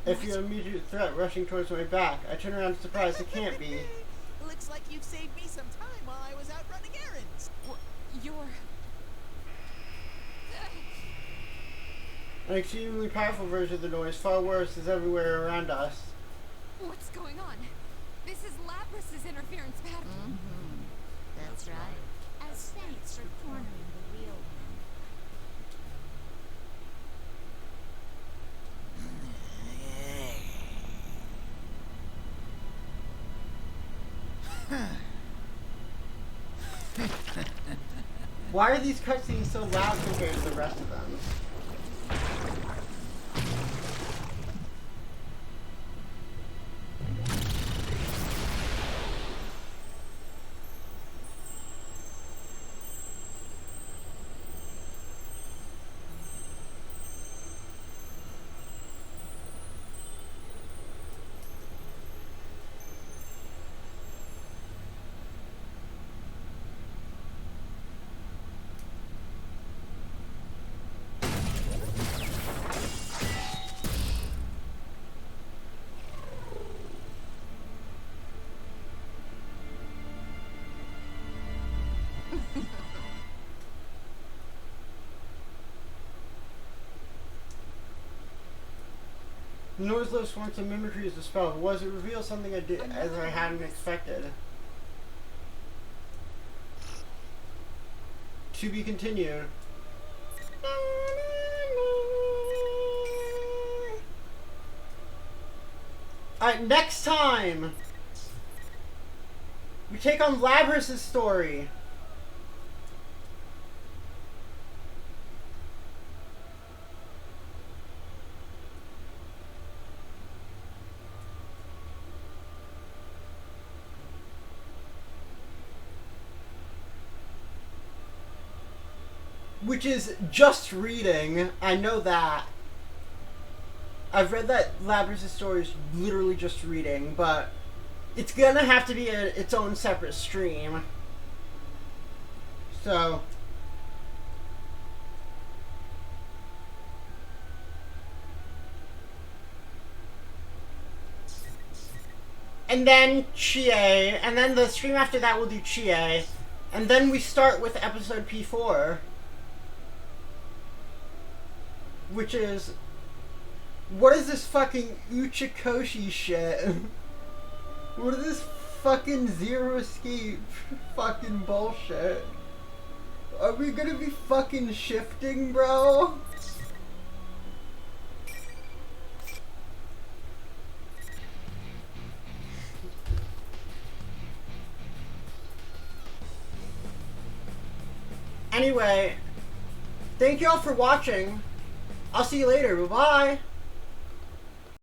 If you're an immediate threat rushing towards my back, I turn around surprised. It can't be. Looks like you've saved me some time while I was out running errands. You're... An extremely powerful version of the noise, far worse, is everywhere around us. What's going on? This is Labras's interference pattern. That's right. As thanks for cornering the real one. Why are these cutscenes so loud compared to the rest of them? Noiseless once a mimicry is a spell. Was it reveal something I did as I hadn't expected? To be continued. Alright, next time we take on Labras' story. Which is just reading. I know that. I've read that Labras' story is literally just reading, but it's gonna have to be its own separate stream. So. And then Chie, and then the stream after that will do Chie, and then we start with episode P4. Which is, what is this fucking Uchikoshi shit? What is this fucking Zero Escape fucking bullshit? Are we gonna be fucking shifting, bro? Anyway, thank you all for watching. I'll see you later. Bye-bye.